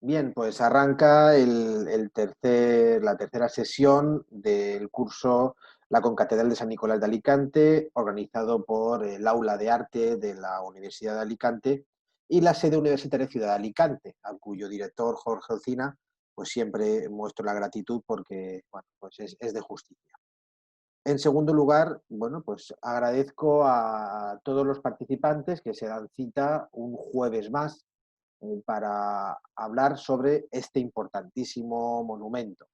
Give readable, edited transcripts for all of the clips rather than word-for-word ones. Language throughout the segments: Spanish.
Bien, pues arranca la tercera sesión del curso La Concatedral de San Nicolás de Alicante, organizado por el Aula de Arte de la Universidad de Alicante y la sede universitaria de Ciudad de Alicante, a cuyo director, Jorge Olcina, pues siempre muestro la gratitud porque bueno, pues es de justicia. En segundo lugar, bueno, pues agradezco a todos los participantes que se dan cita un jueves más para hablar sobre este importantísimo monumento.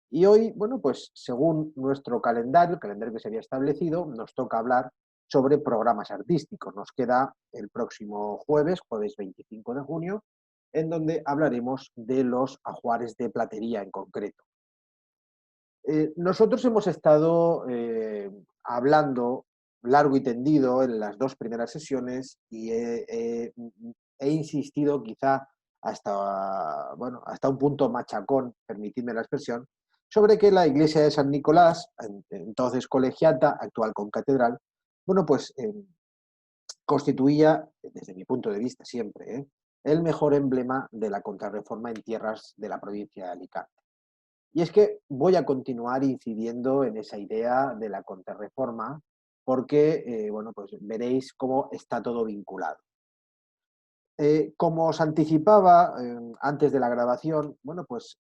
Y hoy, bueno, pues según nuestro calendario, el calendario que se había establecido, nos toca hablar sobre programas artísticos. Nos queda el próximo jueves, jueves 25 de junio, en donde hablaremos de los ajuares de platería en concreto. Nosotros hemos estado hablando largo y tendido en las dos primeras sesiones y he insistido quizá hasta, bueno, hasta un punto machacón, permitidme la expresión, sobre que la iglesia de San Nicolás, entonces colegiata, actual concatedral, bueno, pues constituía, desde mi punto de vista siempre, el mejor emblema de la contrarreforma en tierras de la provincia de Alicante. Y es que voy a continuar incidiendo en esa idea de la contrarreforma porque, bueno, pues veréis cómo está todo vinculado. Como os anticipaba antes de la grabación, bueno, pues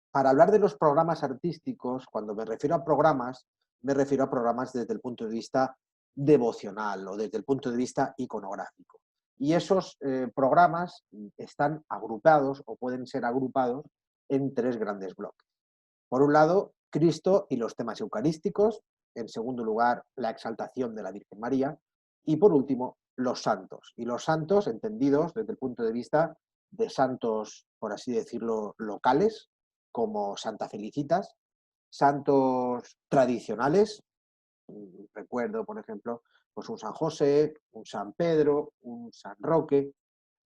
para hablar de los programas artísticos, cuando me refiero a programas, me refiero a programas desde el punto de vista devocional o desde el punto de vista iconográfico. Y esos programas están agrupados o pueden ser agrupados en tres grandes bloques. Por un lado, Cristo y los temas eucarísticos. En segundo lugar, la exaltación de la Virgen María. Y por último, los santos. Y los santos entendidos desde el punto de vista de santos, por así decirlo, locales, como Santa Felicitas, santos tradicionales. Recuerdo, por ejemplo, pues un San José, un San Pedro, un San Roque,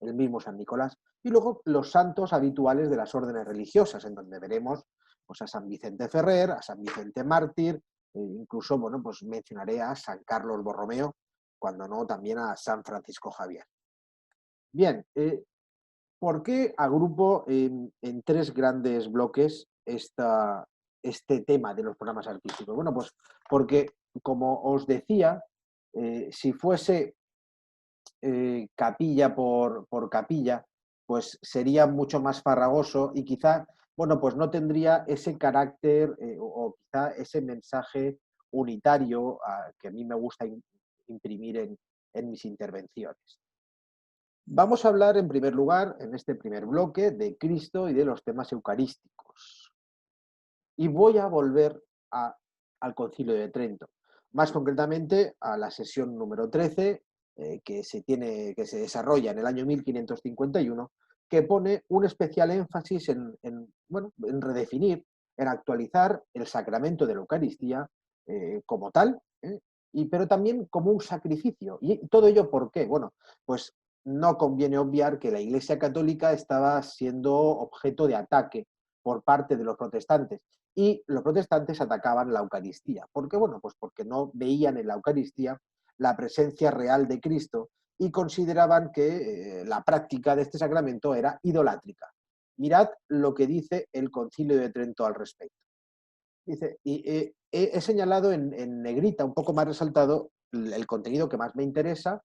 el mismo San Nicolás, y luego los santos habituales de las órdenes religiosas, en donde veremos pues, a San Vicente Ferrer, a San Vicente Mártir, incluso, bueno, pues mencionaré a San Carlos Borromeo, cuando no, también a San Francisco Javier. Bien, ¿por qué agrupo en tres grandes bloques este tema de los programas artísticos? Bueno, pues porque, como os decía, si fuese capilla por capilla, pues sería mucho más farragoso y quizá, bueno, pues no tendría ese carácter o quizá ese mensaje unitario que a mí me gusta imprimir en mis intervenciones. Vamos a hablar en primer lugar, en este primer bloque, de Cristo y de los temas eucarísticos. Y voy a volver al Concilio de Trento, más concretamente a la sesión número 13, que se desarrolla en el año 1551, que pone un especial énfasis bueno, en redefinir, en actualizar el sacramento de la Eucaristía como tal, pero también como un sacrificio. ¿Y todo ello por qué? Bueno, pues no conviene obviar que la Iglesia Católica estaba siendo objeto de ataque por parte de los protestantes y los protestantes atacaban la Eucaristía. ¿Por qué? Bueno, pues porque no veían en la Eucaristía la presencia real de Cristo y consideraban que la práctica de este sacramento era idolátrica. Mirad lo que dice el Concilio de Trento al respecto. Dice, y he señalado en negrita, un poco más resaltado, el contenido que más me interesa,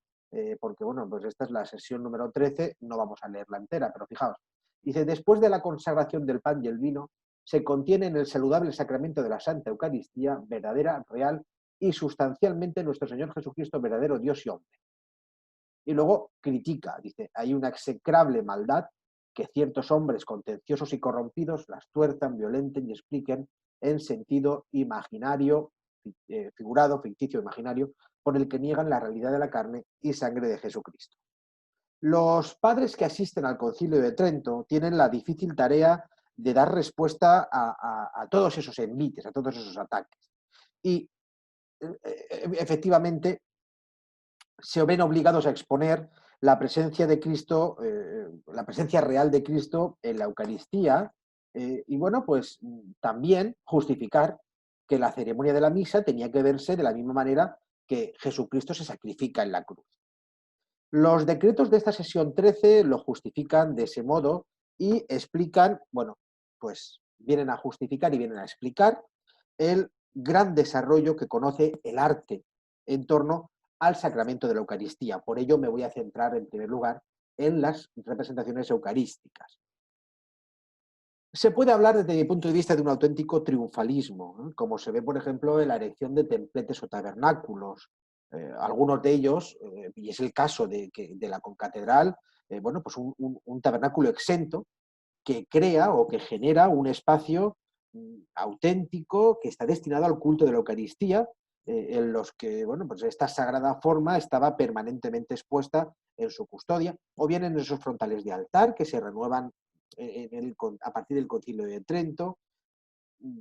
porque bueno, pues esta es la sesión número 13, no vamos a leerla entera, pero fijaos. Dice, después de la consagración del pan y el vino, se contiene en el saludable sacramento de la Santa Eucaristía, verdadera, real y sustancialmente nuestro Señor Jesucristo, verdadero Dios y hombre. Y luego critica, dice, hay una execrable maldad que ciertos hombres contenciosos y corrompidos las tuerzan, violenten y expliquen en sentido imaginario, figurado, ficticio, imaginario, por el que niegan la realidad de la carne y sangre de Jesucristo. Los padres que asisten al Concilio de Trento tienen la difícil tarea de dar respuesta a todos esos envites, a todos esos ataques. Y efectivamente se ven obligados a exponer la presencia de Cristo, la presencia real de Cristo en la Eucaristía, y bueno, pues también justificar que la ceremonia de la misa tenía que verse de la misma manera que Jesucristo se sacrifica en la cruz. Los decretos de esta sesión 13 lo justifican de ese modo y explican, bueno, pues vienen a justificar y vienen a explicar el gran desarrollo que conoce el arte en torno al sacramento de la Eucaristía. Por ello me voy a centrar en primer lugar en las representaciones eucarísticas. Se puede hablar desde mi punto de vista de un auténtico triunfalismo, ¿no? Como se ve, por ejemplo, en la erección de templetes o tabernáculos. Algunos de ellos, y es el caso de la concatedral, bueno, pues un tabernáculo exento que crea o que genera un espacio auténtico que está destinado al culto de la Eucaristía, en los que, bueno, pues esta sagrada forma estaba permanentemente expuesta en su custodia, o bien en esos frontales de altar que se renuevan a partir del Concilio de Trento,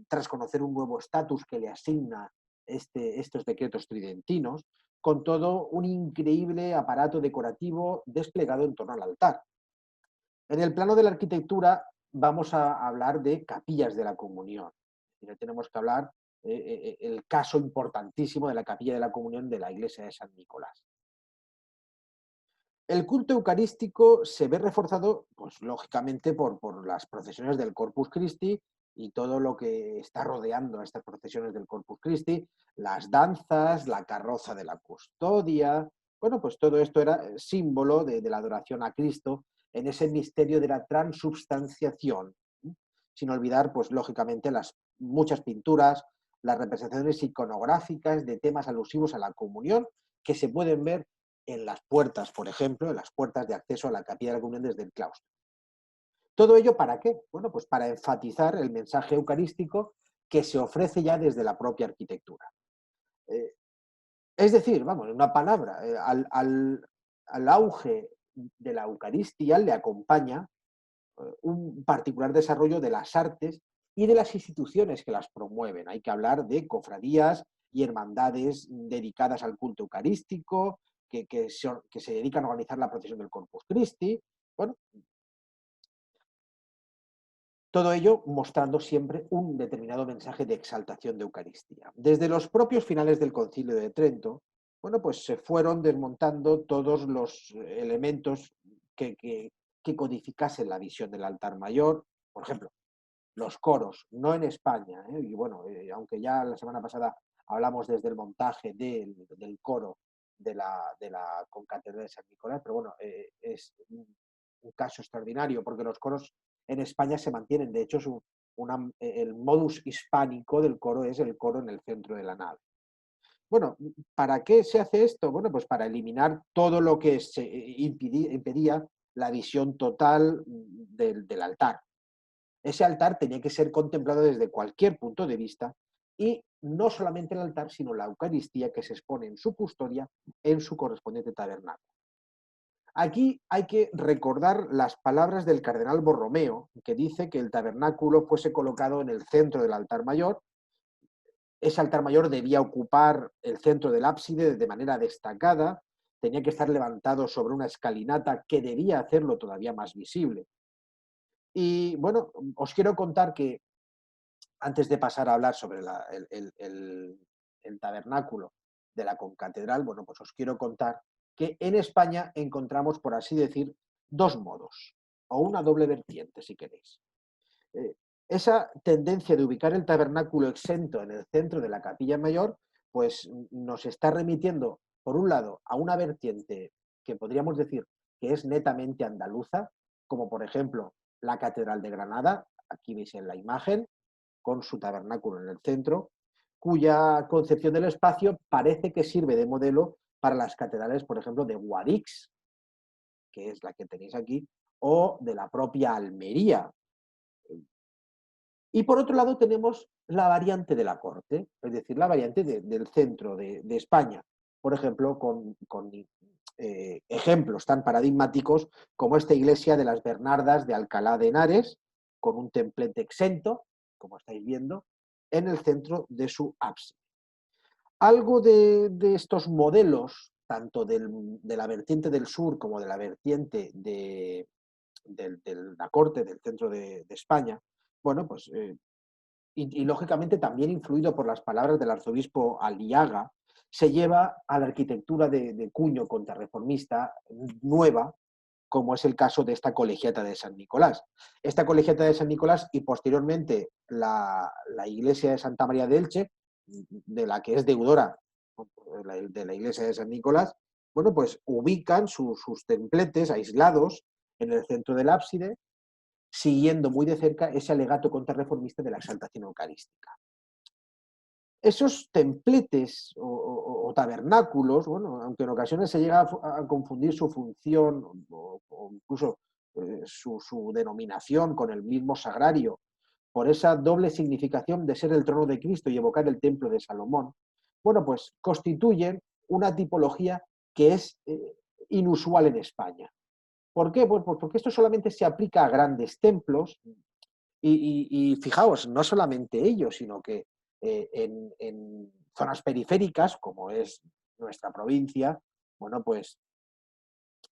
tras conocer un nuevo estatus que le asigna estos decretos tridentinos, con todo un increíble aparato decorativo desplegado en torno al altar. En el plano de la arquitectura vamos a hablar de capillas de la comunión. Tenemos que hablar el caso importantísimo de la capilla de la comunión de la iglesia de San Nicolás. El culto eucarístico se ve reforzado, pues lógicamente, por las procesiones del Corpus Christi y todo lo que está rodeando a estas procesiones del Corpus Christi, las danzas, la carroza de la custodia. Bueno, pues todo esto era símbolo de la adoración a Cristo en ese misterio de la transubstanciación, ¿sí? Sin olvidar, pues lógicamente, las muchas pinturas, las representaciones iconográficas de temas alusivos a la comunión que se pueden ver en las puertas, por ejemplo, en las puertas de acceso a la capilla de la comunión desde el claustro. ¿Todo ello para qué? Bueno, pues para enfatizar el mensaje eucarístico que se ofrece ya desde la propia arquitectura. Eh, es decir, vamos, en una palabra, al auge de la Eucaristía le acompaña un particular desarrollo de las artes y de las instituciones que las promueven. Hay que hablar de cofradías y hermandades dedicadas al culto eucarístico, que se dedican a organizar la procesión del Corpus Christi. Bueno, todo ello mostrando siempre un determinado mensaje de exaltación de Eucaristía. Desde los propios finales del Concilio de Trento, bueno, pues se fueron desmontando todos los elementos que codificasen la visión del altar mayor. Por ejemplo, los coros, no en España, ¿eh? Y bueno, aunque ya la semana pasada hablamos desde el montaje del coro de la concatedral de San Nicolás, pero bueno, es un caso extraordinario porque los coros en España se mantienen. De hecho, el modus hispánico del coro es el coro en el centro de la nave. Bueno, ¿para qué se hace esto? Bueno, pues para eliminar todo lo que impedía la visión total del altar. Ese altar tenía que ser contemplado desde cualquier punto de vista y no solamente el altar, sino la Eucaristía que se expone en su custodia en su correspondiente tabernáculo. Aquí hay que recordar las palabras del cardenal Borromeo, que dice que el tabernáculo fuese colocado en el centro del altar mayor. Ese altar mayor debía ocupar el centro del ábside de manera destacada, tenía que estar levantado sobre una escalinata que debía hacerlo todavía más visible. Y bueno, os quiero contar que antes de pasar a hablar sobre el tabernáculo de la concatedral, bueno, pues os quiero contar que en España encontramos, por así decir, dos modos, o una doble vertiente, si queréis. Eh, esa tendencia de ubicar el tabernáculo exento en el centro de la capilla mayor, pues nos está remitiendo, por un lado, a una vertiente que podríamos decir que es netamente andaluza, como por ejemplo la Catedral de Granada, aquí veis en la imagen, con su tabernáculo en el centro, cuya concepción del espacio parece que sirve de modelo para las catedrales, por ejemplo, de Guadix, que es la que tenéis aquí, o de la propia Almería. Y por otro lado tenemos la variante de la corte, es decir, la variante del centro de España, por ejemplo, con ejemplos tan paradigmáticos como esta iglesia de las Bernardas de Alcalá de Henares, con un templete exento, como estáis viendo, en el centro de su ábside. Algo de estos modelos, tanto de la vertiente del sur como de la vertiente de la corte del centro de España, bueno, pues y lógicamente también influido por las palabras del arzobispo Aliaga, se lleva a la arquitectura de cuño contrarreformista nueva, como es el caso de esta colegiata de San Nicolás. Esta colegiata de San Nicolás y posteriormente la iglesia de Santa María de Elche, de la que es deudora de la iglesia de San Nicolás, bueno, pues ubican sus templetes aislados en el centro del ábside, siguiendo muy de cerca ese alegato contrarreformista de la exaltación eucarística. Esos templetes o tabernáculos, bueno, aunque en ocasiones se llega a confundir su función o incluso su denominación con el mismo sagrario, por esa doble significación de ser el trono de Cristo y evocar el templo de Salomón, bueno, pues constituyen una tipología que es inusual en España. ¿Por qué? Pues porque esto solamente se aplica a grandes templos y fijaos, no solamente ellos, sino que en zonas periféricas, como es nuestra provincia, bueno, pues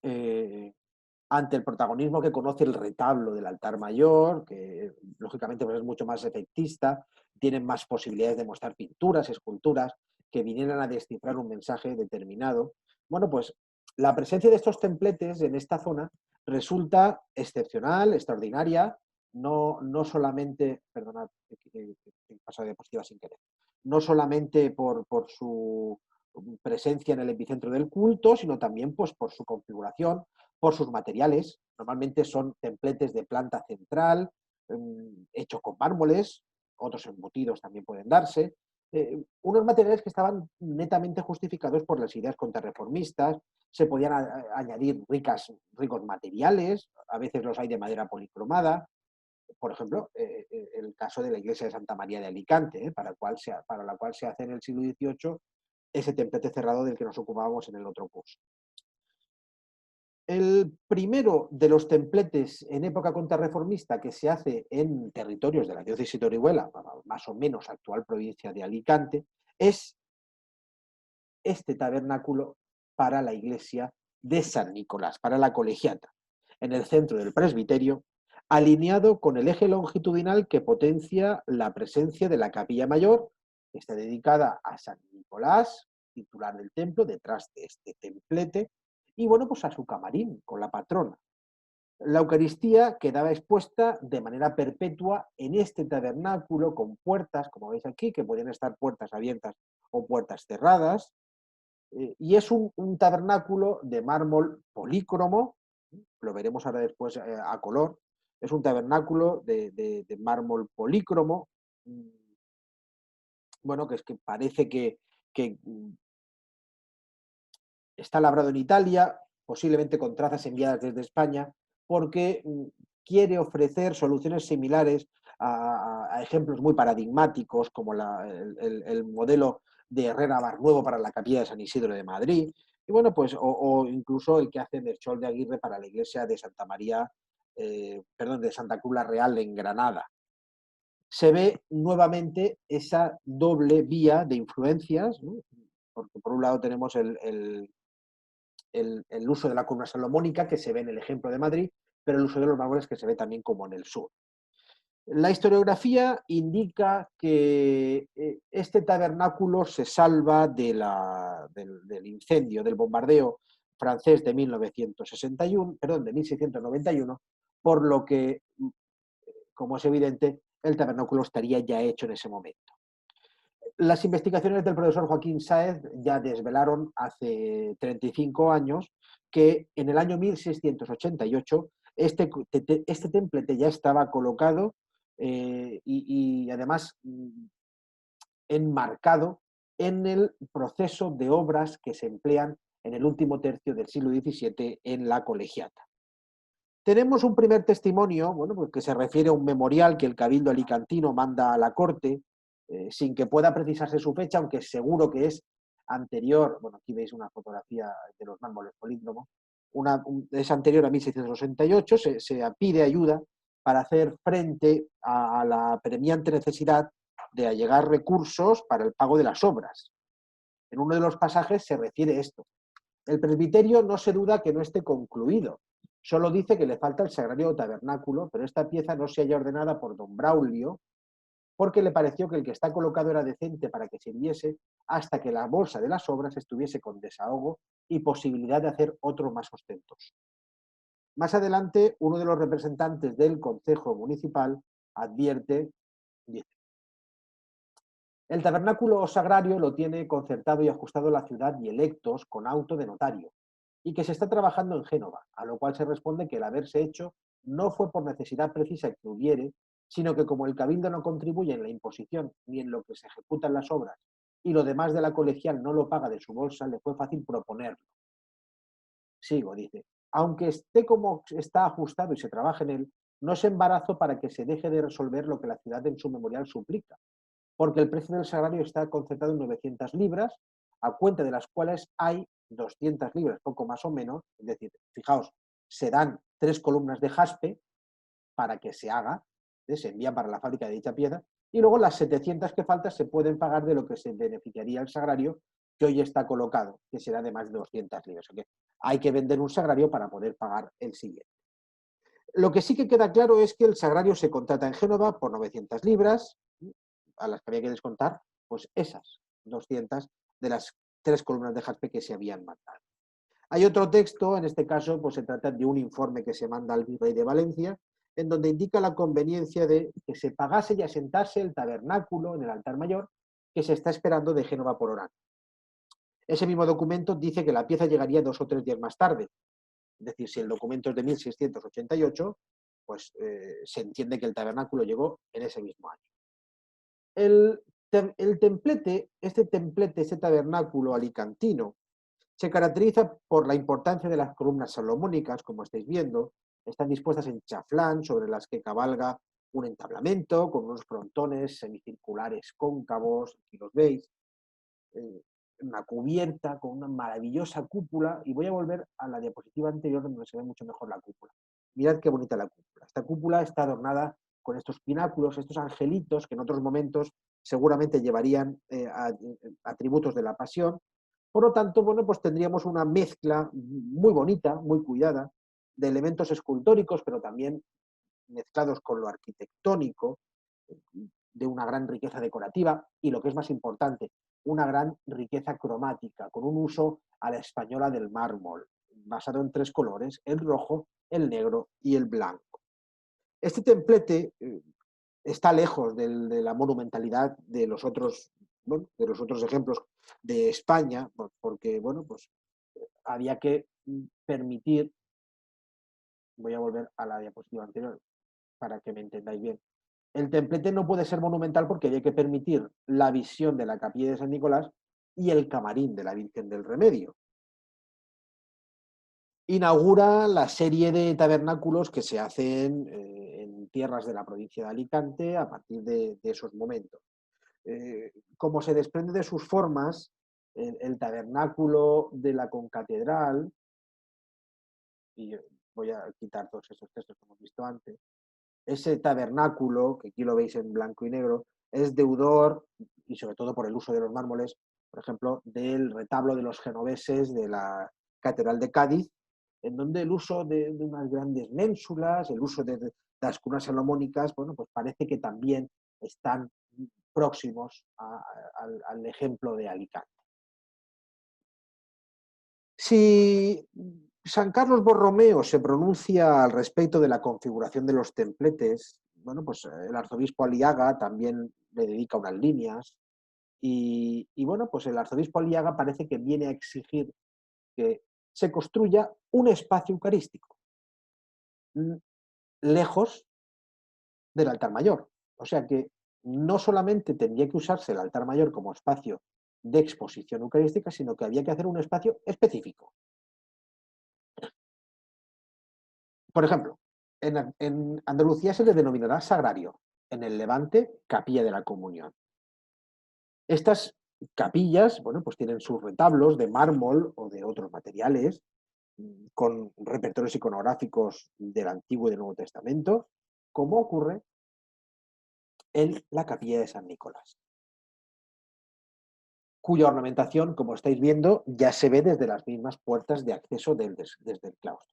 eh, ante el protagonismo que conoce el retablo del altar mayor, que lógicamente pues, es mucho más efectista, tienen más posibilidades de mostrar pinturas, esculturas, que vinieran a descifrar un mensaje determinado. Bueno, pues la presencia de estos templetes en esta zona resulta excepcional, extraordinaria, no solamente, perdonad, he pasado de diapositiva sin querer, no solamente por su presencia en el epicentro del culto, sino también pues, por su configuración, por sus materiales. Normalmente son templetes de planta central, hechos con mármoles, otros embutidos también pueden darse. Unos materiales que estaban netamente justificados por las ideas contrarreformistas, se podían añadir ricos materiales, a veces los hay de madera policromada, por ejemplo, el caso de la iglesia de Santa María de Alicante, para la cual se hace en el siglo XVIII ese templete cerrado del que nos ocupábamos en el otro curso. El primero de los templetes en época contrarreformista que se hace en territorios de la diócesis de Orihuela, más o menos actual provincia de Alicante, es este tabernáculo para la iglesia de San Nicolás, para la colegiata, en el centro del presbiterio, alineado con el eje longitudinal que potencia la presencia de la capilla mayor, que está dedicada a San Nicolás, titular del templo, detrás de este templete, y bueno, pues a su camarín, con la patrona. La Eucaristía quedaba expuesta de manera perpetua en este tabernáculo con puertas, como veis aquí, que pueden estar puertas abiertas o puertas cerradas, y es un tabernáculo de mármol polícromo, lo veremos ahora después a color, es un tabernáculo de mármol polícromo, bueno, que es que parece que está labrado en Italia, posiblemente con trazas enviadas desde España, porque quiere ofrecer soluciones similares a ejemplos muy paradigmáticos, como el modelo de Herrera Barnuevo para la capilla de San Isidro de Madrid, y bueno, pues, o incluso el que hace Melchor de Aguirre para la iglesia de Santa María, perdón, de Santa Cruz la Real en Granada. Se ve nuevamente esa doble vía de influencias, ¿no? Porque por un lado tenemos el uso de la columna salomónica, que se ve en el ejemplo de Madrid, pero el uso de los mármoles que se ve también como en el sur. La historiografía indica que este tabernáculo se salva del incendio, del bombardeo francés de 1961, perdón, de 1691, por lo que, como es evidente, el tabernáculo estaría ya hecho en ese momento. Las investigaciones del profesor Joaquín Sáez ya desvelaron hace 35 años que en el año 1688 este templete ya estaba colocado y además enmarcado en el proceso de obras que se emplean en el último tercio del siglo XVII en la colegiata. Tenemos un primer testimonio, bueno, pues que se refiere a un memorial que el Cabildo alicantino manda a la corte, sin que pueda precisarse su fecha, aunque seguro que es anterior, bueno, aquí veis una fotografía de los mármoles polícromos, es anterior a 1668, se pide ayuda para hacer frente a la premiante necesidad de allegar recursos para el pago de las obras. En uno de los pasajes se refiere esto. El presbiterio no se duda que no esté concluido, solo dice que le falta el sagrario tabernáculo, pero esta pieza no se halla ordenada por don Braulio, porque le pareció que el que está colocado era decente para que sirviese hasta que la bolsa de las obras estuviese con desahogo y posibilidad de hacer otros más ostentosos. Más adelante, uno de los representantes del Concejo Municipal advierte, dice, el tabernáculo sagrario lo tiene concertado y ajustado la ciudad y electos con auto de notario, y que se está trabajando en Génova, a lo cual se responde que el haberse hecho no fue por necesidad precisa que hubiere, sino que como el cabildo no contribuye en la imposición ni en lo que se ejecutan las obras, y lo demás de la colegial no lo paga de su bolsa, le fue fácil proponerlo. Sigo, dice, aunque esté como está ajustado y se trabaje en él, no es embarazo para que se deje de resolver lo que la ciudad en su memorial suplica, porque el precio del salario está concertado en 900 libras, a cuenta de las cuales hay 200 libras, poco más o menos, es decir, fijaos, se dan 3 columnas de jaspe para que se haga, se envían para la fábrica de dicha pieza, y luego las 700 que faltan se pueden pagar de lo que se beneficiaría el sagrario que hoy está colocado, que será de más de 200 libras. O sea que hay que vender un sagrario para poder pagar el siguiente. Lo que sí que queda claro es que el sagrario se contrata en Génova por 900 libras, a las que había que descontar, pues esas 200 de las 3 columnas de jaspe que se habían mandado. Hay otro texto, en este caso, pues se trata de un informe que se manda al virrey de Valencia, en donde indica la conveniencia de que se pagase y asentase el tabernáculo en el altar mayor que se está esperando de Génova por Orán. Ese mismo documento dice que la pieza llegaría 2 o 3 días más tarde. Es decir, si el documento es de 1688, pues se entiende que el tabernáculo llegó en ese mismo año. El templete, este tabernáculo alicantino, se caracteriza por la importancia de las columnas salomónicas, como estáis viendo. Están dispuestas en chaflán, sobre las que cabalga un entablamento, con unos frontones semicirculares cóncavos, aquí los veis, una cubierta con una maravillosa cúpula, y voy a volver a la diapositiva anterior donde se ve mucho mejor la cúpula. Mirad qué bonita la cúpula. Esta cúpula está adornada con estos pináculos, estos angelitos que en otros momentos seguramente llevarían atributos de la pasión. Por lo tanto, bueno, pues tendríamos una mezcla muy bonita, muy cuidada, de elementos escultóricos, pero también mezclados con lo arquitectónico, de una gran riqueza decorativa y, lo que es más importante, una gran riqueza cromática, con un uso a la española del mármol, basado en 3 colores, el rojo, el negro y el blanco. Este templete está lejos de la monumentalidad de los otros, bueno, de los otros ejemplos de España, porque bueno, pues había que permitir, voy a volver a la diapositiva anterior para que me entendáis bien. El templete no puede ser monumental porque había que permitir la visión de la capilla de San Nicolás y el camarín de la Virgen del Remedio. Inaugura la serie de tabernáculos que se hacen en tierras de la provincia de Alicante a partir de esos momentos. Como se desprende de sus formas, el tabernáculo de la concatedral, y voy a quitar todos esos textos que hemos visto antes, ese tabernáculo, que aquí lo veis en blanco y negro, es deudor, y sobre todo por el uso de los mármoles, por ejemplo, del retablo de los genoveses de la Catedral de Cádiz, en donde el uso de unas grandes ménsulas, el uso de las cunas salomónicas, bueno, pues parece que también están próximos al ejemplo de Alicante. Si San Carlos Borromeo se pronuncia al respecto de la configuración de los templetes, bueno, pues el arzobispo Aliaga también le dedica unas líneas, y bueno, pues el arzobispo Aliaga parece que viene a exigir que se construya un espacio eucarístico lejos del altar mayor. O sea que no solamente tendría que usarse el altar mayor como espacio de exposición eucarística, sino que había que hacer un espacio específico. Por ejemplo, en Andalucía se le denominará sagrario, en el Levante, capilla de la comunión. Estas capillas, bueno, pues tienen sus retablos de mármol o de otros materiales, con repertorios iconográficos del Antiguo y del Nuevo Testamento, como ocurre en la capilla de San Nicolás, cuya ornamentación, como estáis viendo, ya se ve desde las mismas puertas de acceso desde el claustro.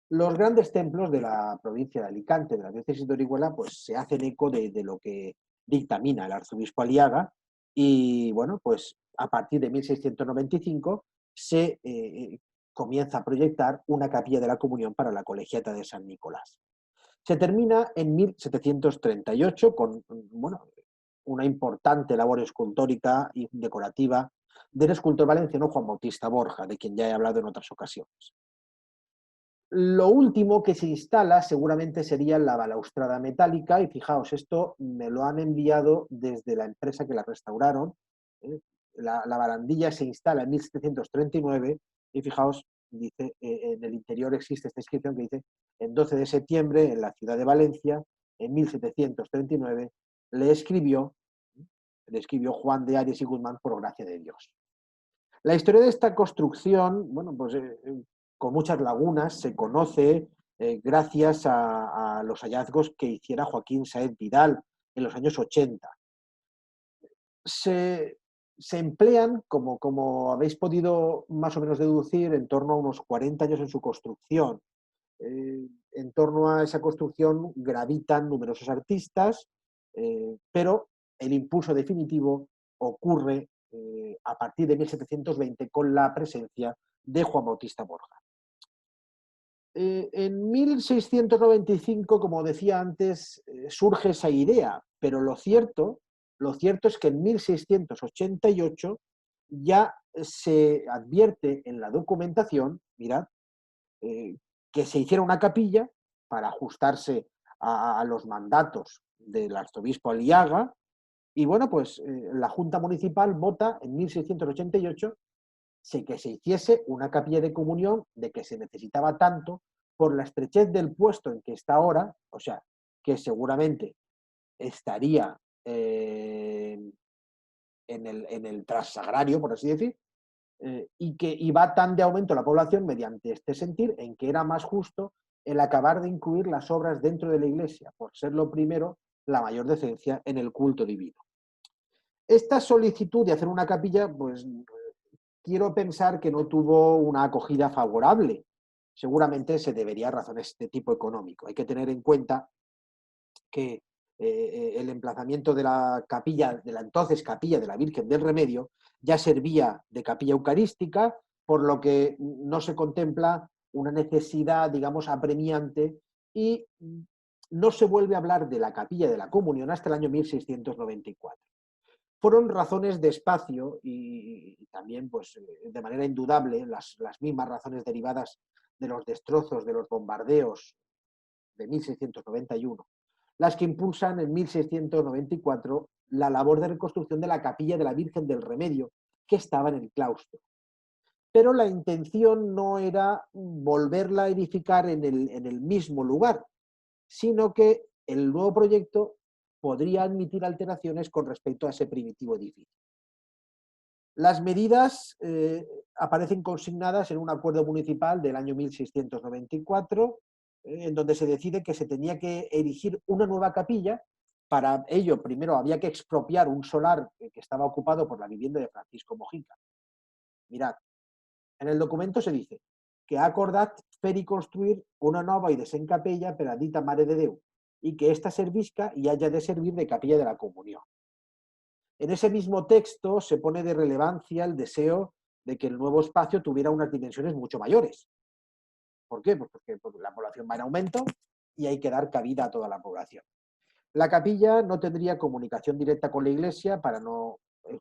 Los grandes templos de la provincia de Alicante, de la diócesis de Orihuela, pues se hacen eco de lo que dictamina el arzobispo Aliaga, y bueno, pues a partir de 1695 se comienza a proyectar una capilla de la Comunión para la colegiata de San Nicolás. Se termina en 1738 con, bueno, una importante labor escultórica y decorativa del escultor valenciano Juan Bautista Borja, de quien ya he hablado en otras ocasiones. Lo último que se instala seguramente sería la balaustrada metálica, y fijaos, esto me lo han enviado desde la empresa que la restauraron. ¿eh? La barandilla se instala en 1739 y fijaos, dice, en el interior existe esta inscripción que dice: el 12 de septiembre, en la ciudad de Valencia, en 1739, le escribió, le escribió Juan de Arias y Guzmán por gracia de Dios. La historia de esta construcción, bueno, pues con muchas lagunas, se conoce gracias a los hallazgos que hiciera Joaquín Sáez Vidal en los años 80. Se emplean, como habéis podido más o menos deducir, en torno a unos 40 años en su construcción. En torno a esa construcción gravitan numerosos artistas, pero el impulso definitivo ocurre a partir de 1720 con la presencia de Juan Bautista Borja. En 1695, como decía antes, surge esa idea, pero lo cierto es que en 1688 ya se advierte en la documentación, mirad, que se hiciera una capilla para ajustarse a los mandatos del arzobispo Aliaga, y bueno, pues la Junta Municipal vota en 1688 que se hiciese una capilla de comunión, de que se necesitaba tanto por la estrechez del puesto en que está ahora, o sea, que seguramente estaría en el transagrario, por así decir, y que iba tan de aumento la población mediante este sentir, en que era más justo el acabar de incluir las obras dentro de la iglesia, por ser lo primero la mayor decencia en el culto divino. Esta solicitud de hacer una capilla, pues quiero pensar que no tuvo una acogida favorable. Seguramente se debería a razones de tipo económico. Hay que tener en cuenta que el emplazamiento de la capilla, de la entonces capilla de la Virgen del Remedio, ya servía de capilla eucarística, por lo que no se contempla una necesidad, digamos, apremiante, y no se vuelve a hablar de la capilla de la Comunión hasta el año 1694. Fueron razones de espacio y también, pues, de manera indudable, las mismas razones derivadas de los destrozos de los bombardeos de 1691, las que impulsan en 1694 la labor de reconstrucción de la capilla de la Virgen del Remedio, que estaba en el claustro. Pero la intención no era volverla a edificar en el mismo lugar, sino que el nuevo proyecto podría admitir alteraciones con respecto a ese primitivo edificio. Las medidas aparecen consignadas en un acuerdo municipal del año 1694, en donde se decide que se tenía que erigir una nueva capilla. Para ello, primero había que expropiar un solar que estaba ocupado por la vivienda de Francisco Mojica. Mirad, en el documento se dice que ha acordat fer y construir una nova y decent capella per a dita Mare de Déu, y que ésta servisca y haya de servir de capilla de la comunión. En ese mismo texto se pone de relevancia el deseo de que el nuevo espacio tuviera unas dimensiones mucho mayores. ¿Por qué? Pues porque la población va en aumento y hay que dar cabida a toda la población. La capilla no tendría comunicación directa con la iglesia para no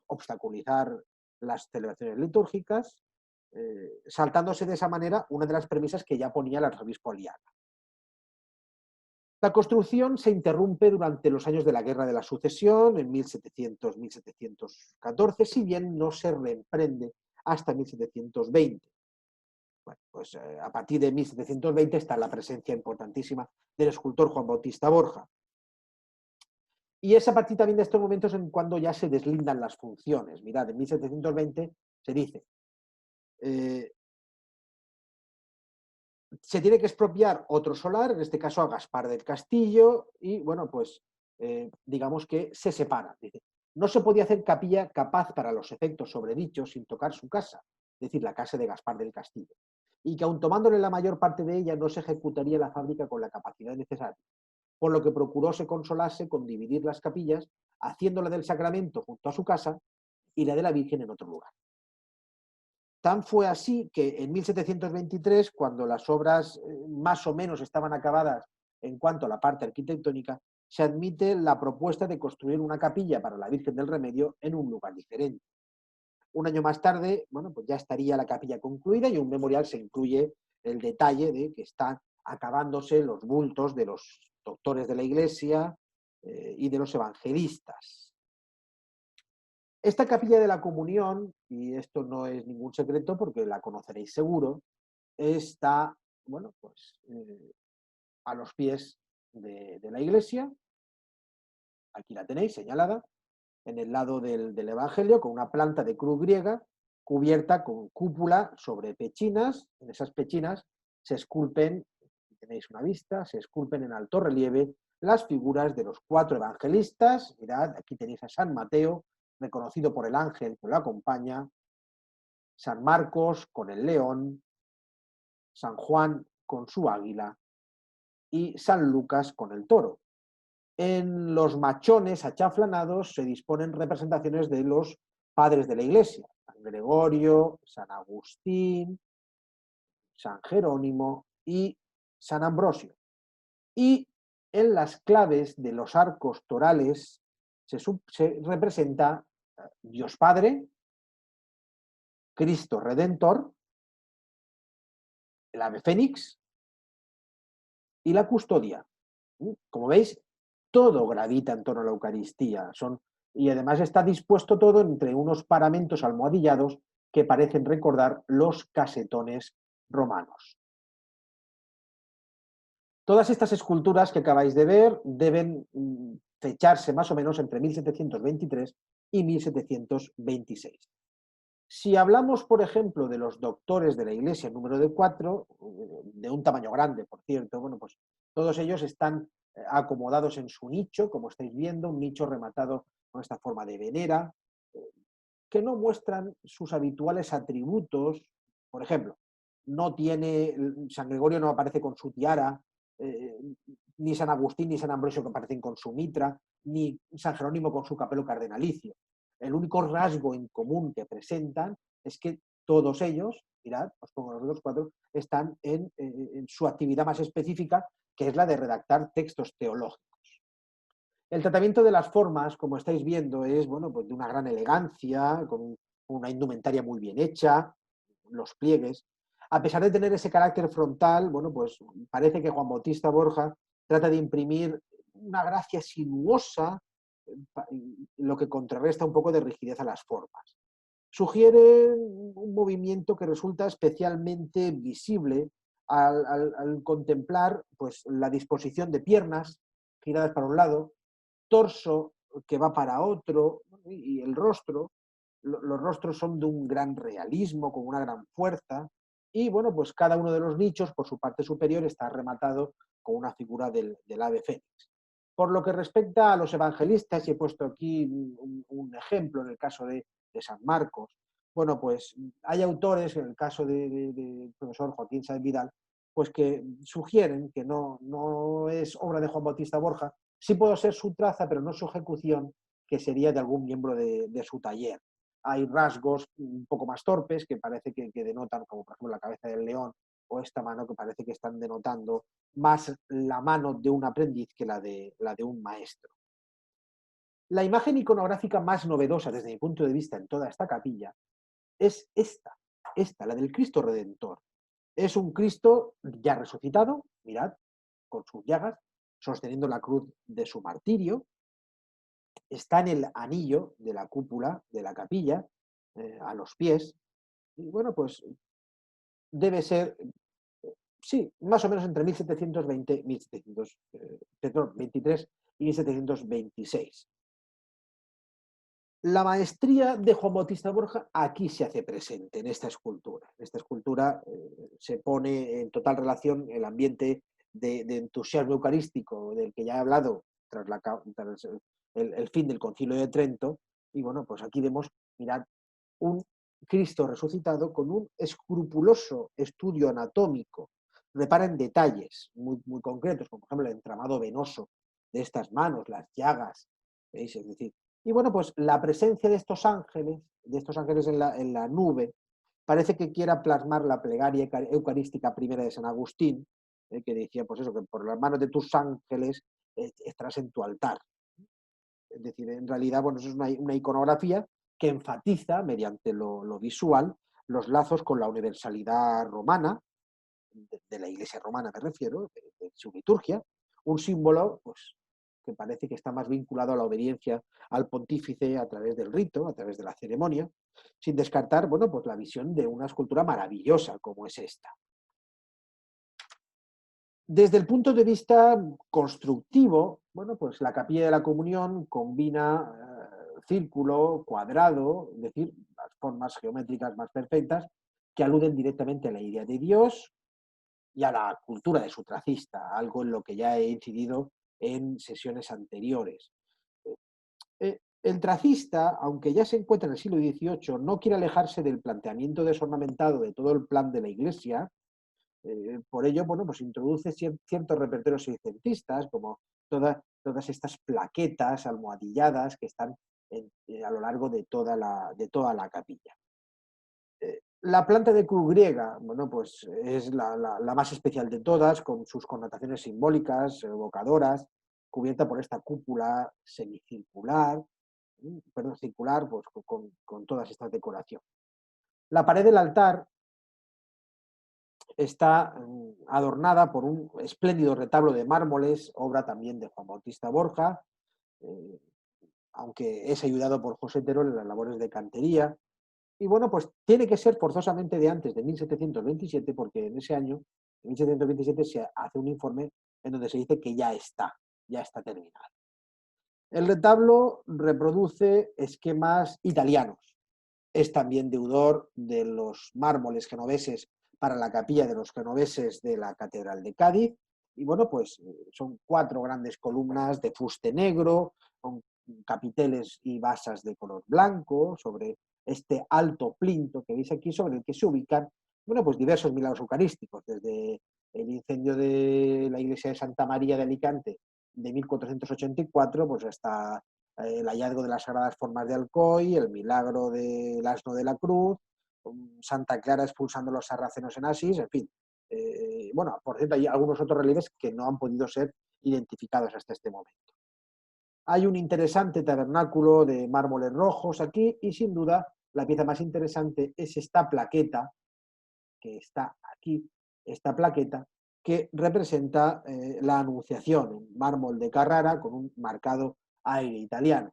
obstaculizar las celebraciones litúrgicas, saltándose de esa manera una de las premisas que ya ponía el arzobispo Aliaga. La construcción se interrumpe durante los años de la Guerra de la Sucesión, en 1700-1714, si bien no se reemprende hasta 1720. Bueno, pues a partir de 1720 está la presencia importantísima del escultor Juan Bautista Borja. Y es a partir también de estos momentos en cuando ya se deslindan las funciones. Mirad, en 1720 se dice: se tiene que expropiar otro solar, en este caso a Gaspar del Castillo, y bueno, pues digamos que se separa. Dice, no se podía hacer capilla capaz para los efectos sobredichos sin tocar su casa, es decir, la casa de Gaspar del Castillo, y que aun tomándole la mayor parte de ella no se ejecutaría la fábrica con la capacidad necesaria, por lo que procuró se consolase con dividir las capillas, haciéndola del Sacramento junto a su casa y la de la Virgen en otro lugar. Tan fue así que en 1723, cuando las obras más o menos estaban acabadas en cuanto a la parte arquitectónica, se admite la propuesta de construir una capilla para la Virgen del Remedio en un lugar diferente. Un año más tarde, bueno, pues ya estaría la capilla concluida y un memorial se incluye el detalle de que están acabándose los bultos de los doctores de la Iglesia y de los evangelistas. Esta capilla de la Comunión, y esto no es ningún secreto porque la conoceréis seguro, está, bueno, pues a los pies de la iglesia. Aquí la tenéis señalada, en el lado del Evangelio, con una planta de cruz griega cubierta con cúpula sobre pechinas. En esas pechinas se esculpen, tenéis una vista, se esculpen en alto relieve las figuras de los 4 evangelistas. Mirad, aquí tenéis a San Mateo, reconocido por el ángel que lo acompaña, San Marcos con el león, San Juan con su águila y San Lucas con el toro. En los machones achaflanados se disponen representaciones de los padres de la Iglesia, San Gregorio, San Agustín, San Jerónimo y San Ambrosio. Y en las claves de los arcos torales se representa Dios Padre, Cristo Redentor, el ave fénix y la custodia. Como veis, todo gravita en torno a la Eucaristía. Y además está dispuesto todo entre unos paramentos almohadillados que parecen recordar los casetones romanos. Todas estas esculturas que acabáis de ver deben fecharse más o menos entre 1723 y 1726. Si hablamos, por ejemplo, de los doctores de la Iglesia, número de 4, de un tamaño grande, por cierto, bueno, pues todos ellos están acomodados en su nicho, como estáis viendo, un nicho rematado con esta forma de venera, que no muestran sus habituales atributos. Por ejemplo, no tiene, San Gregorio no aparece con su tiara, eh, ni San Agustín ni San Ambrosio que aparecen con su mitra, ni San Jerónimo con su capelo cardenalicio. El único rasgo en común que presentan es que todos ellos, mirad, os pongo los otros 4, están en su actividad más específica, que es la de redactar textos teológicos. El tratamiento de las formas, como estáis viendo, es bueno, pues de una gran elegancia, con una indumentaria muy bien hecha, los pliegues. A pesar de tener ese carácter frontal, bueno, pues parece que Juan Bautista Borja trata de imprimir una gracia sinuosa, lo que contrarresta un poco de rigidez a las formas. Sugiere un movimiento que resulta especialmente visible al contemplar pues, la disposición de piernas giradas para un lado, torso que va para otro y el rostro. Los rostros son de un gran realismo, con una gran fuerza, y bueno, pues cada uno de los nichos, por su parte superior, está rematado con una figura del ave fénix. Por lo que respecta a los evangelistas, y he puesto aquí un ejemplo en el caso de San Marcos, bueno, pues hay autores, en el caso del profesor Joaquín Sáenz Vidal, pues que sugieren que no es obra de Juan Bautista Borja, sí puede ser su traza, pero no su ejecución, que sería de algún miembro de su taller. Hay rasgos un poco más torpes que parece que denotan, como por ejemplo la cabeza del león o esta mano, que parece que están denotando más la mano de un aprendiz que la de un maestro. La imagen iconográfica más novedosa desde mi punto de vista en toda esta capilla es esta, la del Cristo Redentor. Es un Cristo ya resucitado, mirad, con sus llagas, sosteniendo la cruz de su martirio. Está en el anillo de la cúpula de la capilla, a los pies. Y bueno, pues debe ser, sí, más o menos entre 1720, 1723 y 1726. La maestría de Juan Bautista Borja aquí se hace presente, en esta escultura. En esta escultura se pone en total relación el ambiente de entusiasmo eucarístico del que ya he hablado tras el fin del Concilio de Trento. Y bueno, pues aquí vemos, mirad, un Cristo resucitado con un escrupuloso estudio anatómico. Repara en detalles muy, muy concretos, como por ejemplo el entramado venoso de estas manos, las llagas, ¿veis? Es decir, y bueno, pues la presencia de estos ángeles en la nube, parece que quiera plasmar la plegaria eucarística primera de San Agustín, que decía, pues eso, que por las manos de tus ángeles estarás en tu altar. Es decir, en realidad, bueno, eso es una iconografía que enfatiza, mediante lo visual, los lazos con la universalidad romana, de la Iglesia romana me refiero, de su liturgia, un símbolo pues, que parece que está más vinculado a la obediencia al pontífice a través del rito, a través de la ceremonia, sin descartar, bueno, pues la visión de una escultura maravillosa como es esta. Desde el punto de vista constructivo, bueno, pues la capilla de la comunión combina círculo, cuadrado, es decir, las formas geométricas más perfectas que aluden directamente a la idea de Dios y a la cultura de su tracista, algo en lo que ya he incidido en sesiones anteriores. El tracista, aunque ya se encuentra en el siglo XVIII, no quiere alejarse del planteamiento desornamentado de todo el plan de la Iglesia. Por ello, bueno, pues introduce ciertos repertorios seiscentistas, como todas estas plaquetas almohadilladas que están a lo largo de toda la capilla. La planta de cruz griega, bueno, pues es la más especial de todas, con sus connotaciones simbólicas, evocadoras, cubierta por esta cúpula semicircular, perdón, circular, pues con todas estas decoraciones. La pared del altar está adornada por un espléndido retablo de mármoles, obra también de Juan Bautista Borja, eh, aunque es ayudado por José Terol en las labores de cantería. Y bueno, pues tiene que ser forzosamente de antes de 1727, porque en ese año, en 1727, se hace un informe en donde se dice que ya está terminado. El retablo reproduce esquemas italianos. Es también deudor de los mármoles genoveses para la capilla de los genoveses de la Catedral de Cádiz. Y bueno, pues son 4 grandes columnas de fuste negro, con capiteles y basas de color blanco, sobre este alto plinto que veis aquí, sobre el que se ubican, bueno, pues diversos milagros eucarísticos, desde el incendio de la iglesia de Santa María de Alicante de 1484, pues hasta el hallazgo de las sagradas formas de Alcoy, el milagro del asno de la cruz, Santa Clara expulsando a los sarracenos en Asís, en fin. Bueno, por cierto, hay algunos otros relieves que no han podido ser identificados hasta este momento. Hay un interesante tabernáculo de mármoles rojos aquí y sin duda la pieza más interesante es esta plaqueta que está aquí, esta plaqueta que representa la Anunciación en mármol de Carrara con un marcado aire italiano.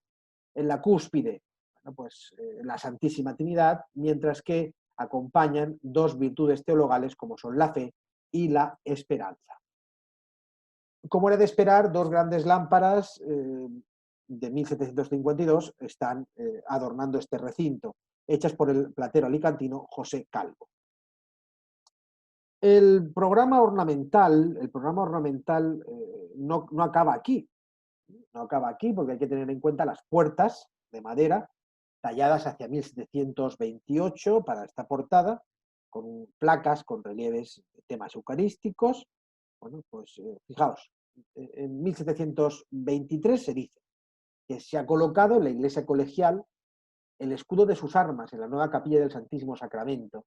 En la cúspide, bueno, pues la Santísima Trinidad, mientras que acompañan 2 virtudes teologales como son la fe y la esperanza. Como era de esperar, 2 grandes lámparas de 1752 están adornando este recinto, hechas por el platero alicantino José Calvo. El programa ornamental no acaba aquí. No acaba aquí porque hay que tener en cuenta las puertas de madera talladas hacia 1728 para esta portada, con placas con relieves de temas eucarísticos. Bueno, pues fijaos, en 1723 se dice que se ha colocado en la iglesia colegial el escudo de sus armas en la nueva capilla del Santísimo Sacramento,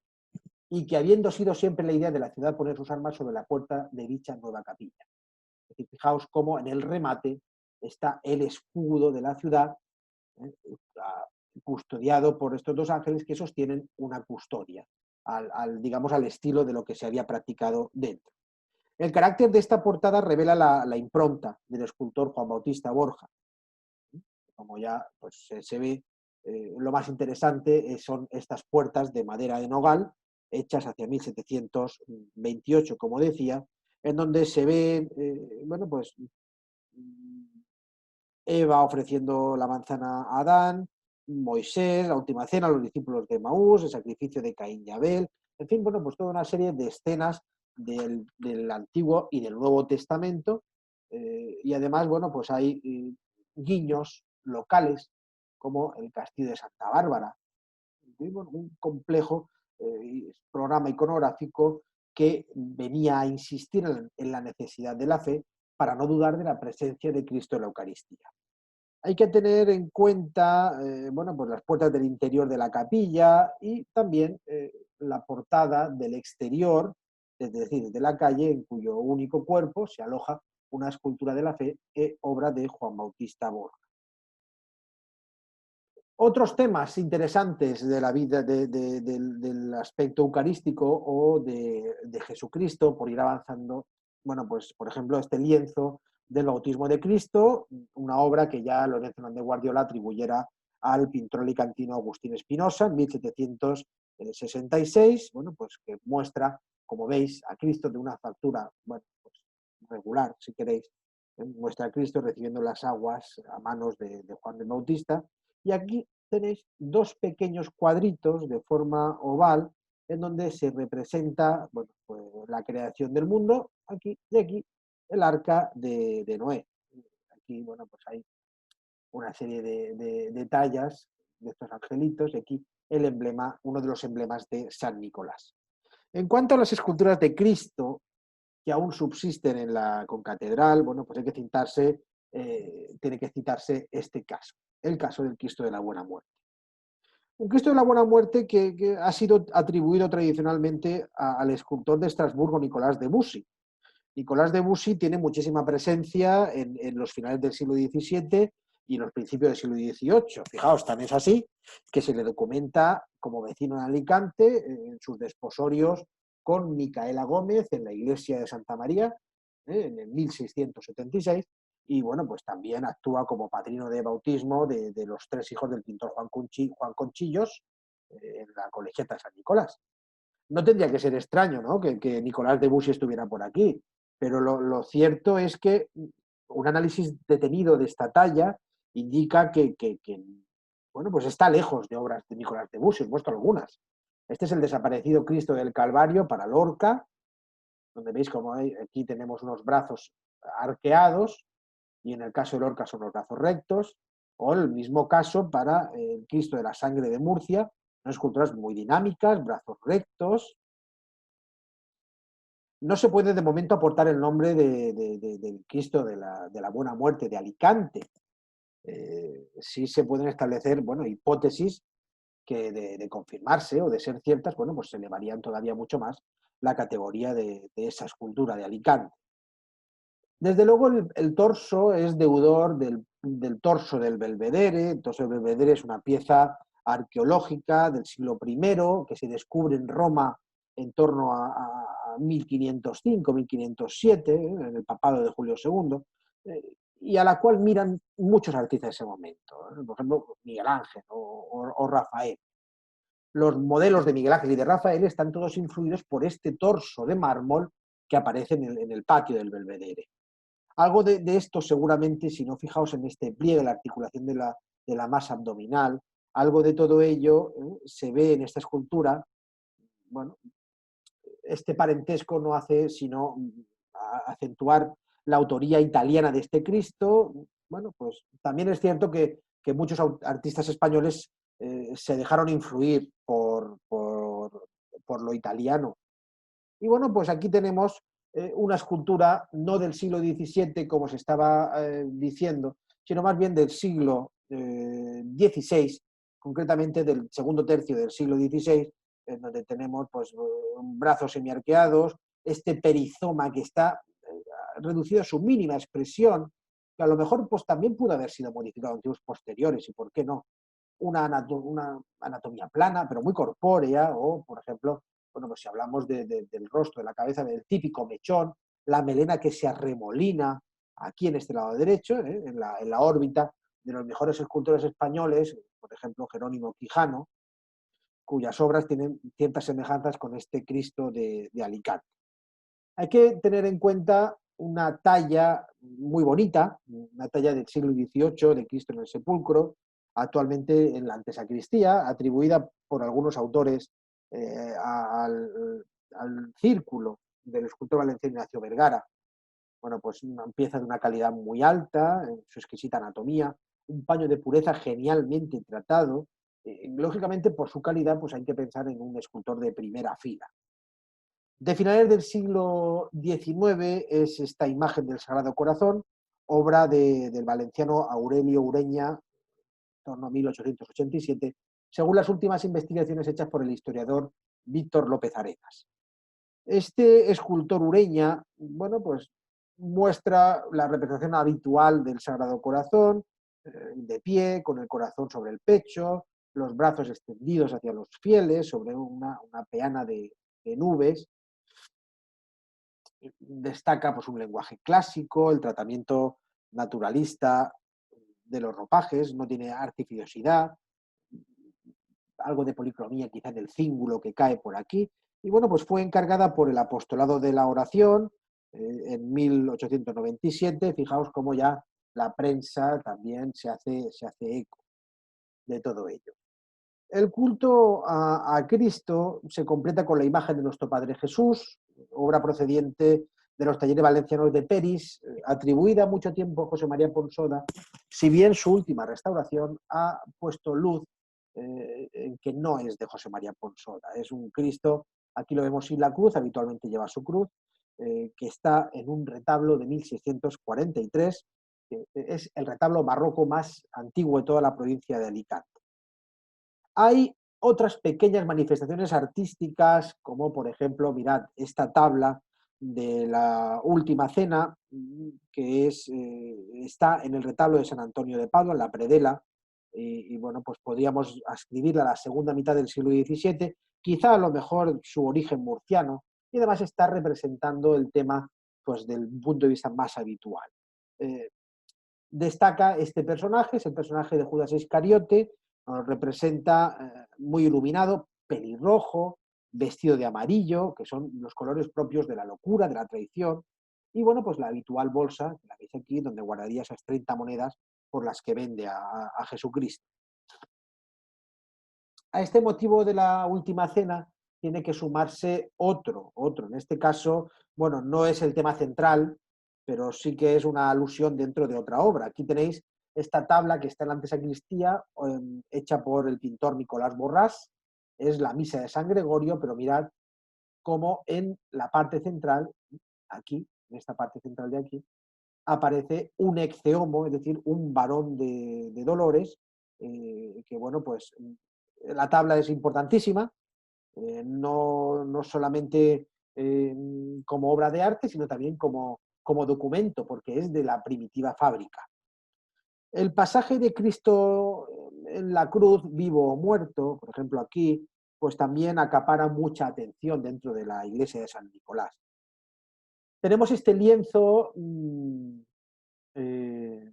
y que habiendo sido siempre la idea de la ciudad poner sus armas sobre la puerta de dicha nueva capilla. Es decir, fijaos cómo en el remate está el escudo de la ciudad, ¿eh? Custodiado por estos 2 ángeles que sostienen una custodia, digamos, al estilo de lo que se había practicado dentro. El carácter de esta portada revela la impronta del escultor Juan Bautista Borja. Como ya pues, se ve, lo más interesante son estas puertas de madera de nogal, hechas hacia 1728, como decía, en donde se ve, bueno, pues Eva ofreciendo la manzana a Adán, Moisés, la última cena, los discípulos de Maús, el sacrificio de Caín y Abel, en fin, bueno, pues toda una serie de escenas del Antiguo y del Nuevo Testamento, y además, bueno, pues hay guiños locales, como el Castillo de Santa Bárbara, un complejo programa iconográfico que venía a insistir en la necesidad de la fe para no dudar de la presencia de Cristo en la Eucaristía. Hay que tener en cuenta, bueno, pues las puertas del interior de la capilla y también la portada del exterior, es decir, de la calle, en cuyo único cuerpo se aloja una escultura de la fe, obra de Juan Bautista Borges. Otros temas interesantes de la vida del aspecto eucarístico o de Jesucristo, por ir avanzando, bueno, pues por ejemplo este lienzo del bautismo de Cristo, una obra que ya Lorenzo Hernández Guardiola atribuyera al pintor alicantino Agustín Espinosa en 1766, bueno, pues que muestra, como veis, a Cristo de una factura, bueno, pues regular, si queréis, muestra a Cristo recibiendo las aguas a manos de Juan el Bautista, y aquí tenéis dos pequeños cuadritos de forma oval en donde se representa, bueno, pues, la creación del mundo, aquí y aquí el arca de Noé. Aquí, bueno, pues hay una serie de tallas de estos angelitos y aquí el emblema, uno de los emblemas de San Nicolás. En cuanto a las esculturas de Cristo que aún subsisten en la concatedral, bueno, pues hay que citarse, tiene que citarse este caso, el caso del Cristo de la Buena Muerte. Un Cristo de la Buena Muerte que ha sido atribuido tradicionalmente al escultor de Estrasburgo, Nicolás de Bussy. Nicolás de Bussy tiene muchísima presencia en los finales del siglo XVII y en los principios del siglo XVIII. Fijaos, tan es así que se le documenta como vecino en Alicante en sus desposorios con Micaela Gómez en la iglesia de Santa María en el 1676 y bueno, pues también actúa como padrino de bautismo de los tres hijos del pintor Juan Conchillos en la colegiata de San Nicolás. No tendría que ser extraño, ¿no?, que Nicolás de Bussy estuviera por aquí, pero lo cierto es que un análisis detenido de esta talla indica que, bueno, pues está lejos de obras de Nicolás de Bussy, os muestro algunas. Este es el desaparecido Cristo del Calvario para Lorca, donde veis como aquí tenemos unos brazos arqueados, y en el caso de Lorca son los brazos rectos, o el mismo caso para el Cristo de la Sangre de Murcia, unas esculturas muy dinámicas, brazos rectos. No se puede de momento aportar el nombre del Cristo de la Buena Muerte de Alicante. Sí se pueden establecer, bueno, hipótesis que de confirmarse o de ser ciertas, bueno, pues se elevarían todavía mucho más la categoría de esa escultura de Alicante. Desde luego el torso es deudor del torso del Belvedere. El torso del Belvedere es una pieza arqueológica del siglo I que se descubre en Roma en torno a 1505, 1507, en el papado de Julio II, y a la cual miran muchos artistas de ese momento, por ejemplo, Miguel Ángel o Rafael. Los modelos de Miguel Ángel y de Rafael están todos influidos por este torso de mármol que aparece en el patio del Belvedere. Algo de esto seguramente, si no fijaos en este pliegue, la articulación de la masa abdominal, algo de todo ello se ve en esta escultura. Bueno, este parentesco no hace sino acentuar la autoría italiana de este Cristo. Bueno, pues también es cierto que muchos artistas españoles se dejaron influir por lo italiano. Y bueno, pues aquí tenemos una escultura no del siglo XVII, como se estaba diciendo, sino más bien del siglo XVI, concretamente del segundo tercio del siglo XVI, en donde tenemos pues, brazos semiarqueados, este perizoma que está reducido a su mínima expresión, que a lo mejor pues, también pudo haber sido modificado en tiempos posteriores, y por qué no, una anatomía plana, pero muy corpórea, o, por ejemplo, bueno, pues si hablamos del rostro, de la cabeza, del típico mechón, la melena que se arremolina aquí en este lado derecho, en la órbita de los mejores escultores españoles, por ejemplo, Jerónimo Quijano, cuyas obras tienen ciertas semejanzas con este Cristo de Alicante. Hay que tener en cuenta una talla muy bonita, una talla del siglo XVIII de Cristo en el Sepulcro, actualmente en la antesacristía, atribuida por algunos autores al círculo del escultor valenciano Ignacio Vergara. Bueno, pues una pieza de una calidad muy alta, en su exquisita anatomía, un paño de pureza genialmente tratado. Lógicamente, por su calidad, pues hay que pensar en un escultor de primera fila. De finales del siglo XIX es esta imagen del Sagrado Corazón, obra del valenciano Aurelio Ureña, en torno a 1887, según las últimas investigaciones hechas por el historiador Víctor López Arenas. Este escultor Ureña, bueno, pues muestra la representación habitual del Sagrado Corazón, de pie, con el corazón sobre el pecho, los brazos extendidos hacia los fieles, sobre una peana de nubes. Destaca pues, un lenguaje clásico, el tratamiento naturalista de los ropajes, no tiene artificiosidad, algo de policromía quizá en el cíngulo que cae por aquí. Y bueno, pues fue encargada por el Apostolado de la Oración en 1897. Fijaos cómo ya la prensa también se hace eco de todo ello. El culto a Cristo se completa con la imagen de nuestro Padre Jesús, obra procediente de los talleres valencianos de Peris, atribuida mucho tiempo a José María Ponsoda, si bien su última restauración ha puesto luz en que no es de José María Ponsoda. Es un Cristo, aquí lo vemos sin la cruz, habitualmente lleva su cruz, que está en un retablo de 1643, que es el retablo barroco más antiguo de toda la provincia de Alicante. Hay otras pequeñas manifestaciones artísticas, como por ejemplo, mirad, esta tabla de la Última Cena, que está en el retablo de San Antonio de Padua, en la predela, y bueno, pues podríamos ascribirla a la segunda mitad del siglo XVII, quizá a lo mejor su origen murciano, y además está representando el tema pues, del punto de vista más habitual. Destaca este personaje, es el personaje de Judas Iscariote, nos representa muy iluminado, pelirrojo, vestido de amarillo, que son los colores propios de la locura, de la traición, y bueno, pues la habitual bolsa, que la veis aquí, donde guardaría esas 30 monedas por las que vende a Jesucristo. A este motivo de la Última Cena tiene que sumarse otro. En este caso, bueno, no es el tema central, pero sí que es una alusión dentro de otra obra. Aquí tenéis esta tabla que está en la antesacristía, hecha por el pintor Nicolás Borrás, es la Misa de San Gregorio, pero mirad cómo en la parte central, aquí, en esta parte central de aquí, aparece un exceomo, es decir, un varón de dolores, que bueno, pues la tabla es importantísima, no solamente como obra de arte, sino también como documento, porque es de la primitiva fábrica. El pasaje de Cristo en la cruz, vivo o muerto, por ejemplo aquí, pues también acapara mucha atención dentro de la iglesia de San Nicolás. Tenemos este lienzo eh,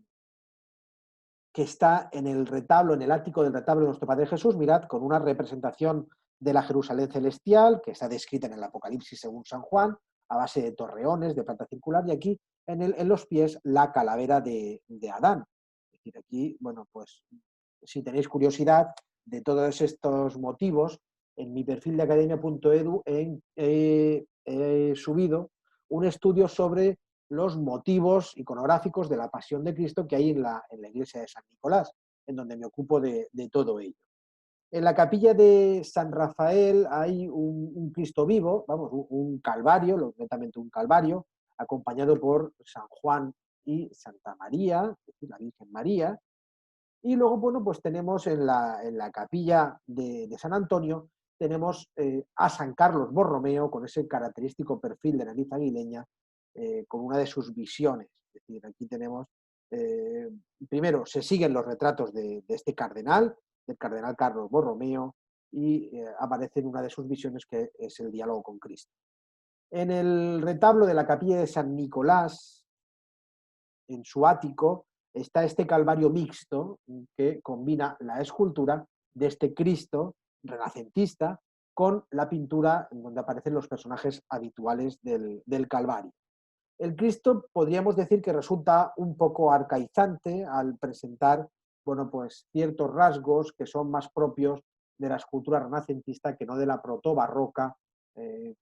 que está en el retablo, en el ático del retablo de nuestro Padre Jesús, mirad, con una representación de la Jerusalén celestial, que está descrita en el Apocalipsis según San Juan, a base de torreones, de planta circular, y aquí en los pies la calavera de Adán. Es decir, aquí, bueno, pues si tenéis curiosidad de todos estos motivos, en mi perfil de academia.edu he subido un estudio sobre los motivos iconográficos de la Pasión de Cristo que hay en la iglesia de San Nicolás, en donde me ocupo de todo ello. En la capilla de San Rafael hay un Cristo vivo, vamos, un calvario, netamente un calvario, acompañado por San Juan y Santa María, es decir, la Virgen María. Y luego, bueno, pues tenemos en la capilla de San Antonio, tenemos a San Carlos Borromeo, con ese característico perfil de nariz aguileña, con una de sus visiones. Es decir, aquí tenemos, primero, se siguen los retratos de este cardenal, del cardenal Carlos Borromeo, y aparece en una de sus visiones que es el diálogo con Cristo. En el retablo de la capilla de San Nicolás, en su ático, está este calvario mixto que combina la escultura de este Cristo renacentista con la pintura en donde aparecen los personajes habituales del Calvario. El Cristo podríamos decir que resulta un poco arcaizante al presentar, bueno, pues ciertos rasgos que son más propios de la escultura renacentista que no de la protobarroca, que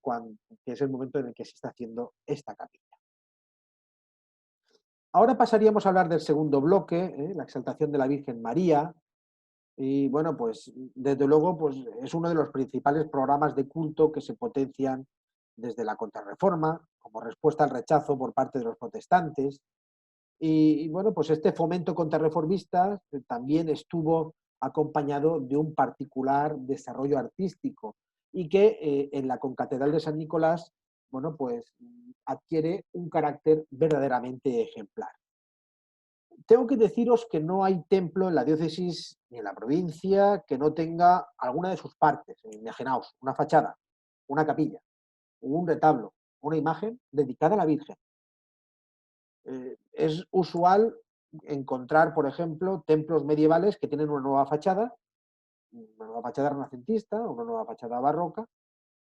es el momento en el que se está haciendo esta capilla. Ahora pasaríamos a hablar del segundo bloque, la exaltación de la Virgen María. Y bueno, pues desde luego pues, es uno de los principales programas de culto que se potencian desde la Contrarreforma, como respuesta al rechazo por parte de los protestantes. Y, bueno, pues este fomento contrarreformista también estuvo acompañado de un particular desarrollo artístico y que en la concatedral de San Nicolás, bueno, pues adquiere un carácter verdaderamente ejemplar. Tengo que deciros que no hay templo en la diócesis ni en la provincia que no tenga alguna de sus partes. Imaginaos, una fachada, una capilla, un retablo, una imagen dedicada a la Virgen. Es usual encontrar, por ejemplo, templos medievales que tienen una nueva fachada renacentista, una nueva fachada barroca,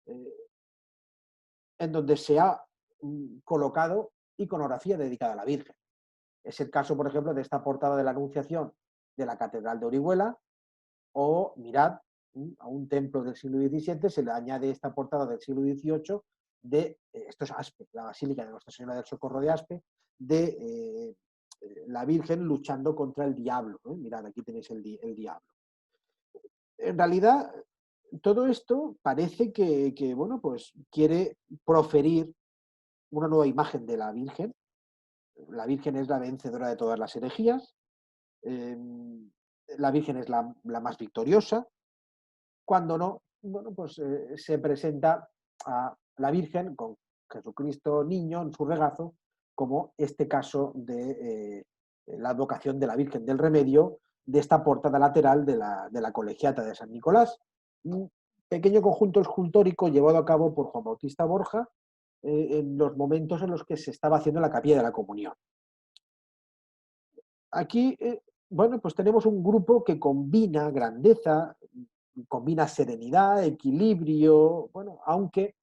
eh, en donde se ha colocado iconografía dedicada a la Virgen. Es el caso, por ejemplo, de esta portada de la Anunciación de la Catedral de Orihuela, o mirad, a un templo del siglo XVII se le añade esta portada del siglo XVIII de, esto es Aspe, la Basílica de Nuestra Señora del Socorro de Aspe, de la Virgen luchando contra el diablo. Mirad, aquí tenéis el diablo. En realidad, todo esto parece que, bueno, pues quiere proferir una nueva imagen de la Virgen. La Virgen es la vencedora de todas las herejías, eh, la Virgen es la más victoriosa, cuando no, bueno, pues se presenta a la Virgen con Jesucristo niño en su regazo, como este caso de la advocación de la Virgen del Remedio, de esta portada lateral de la colegiata de San Nicolás. Un pequeño conjunto escultórico llevado a cabo por Juan Bautista Borja en los momentos en los que se estaba haciendo la capilla de la comunión. Aquí, bueno, pues tenemos un grupo que combina grandeza, combina serenidad, equilibrio, bueno, aunque,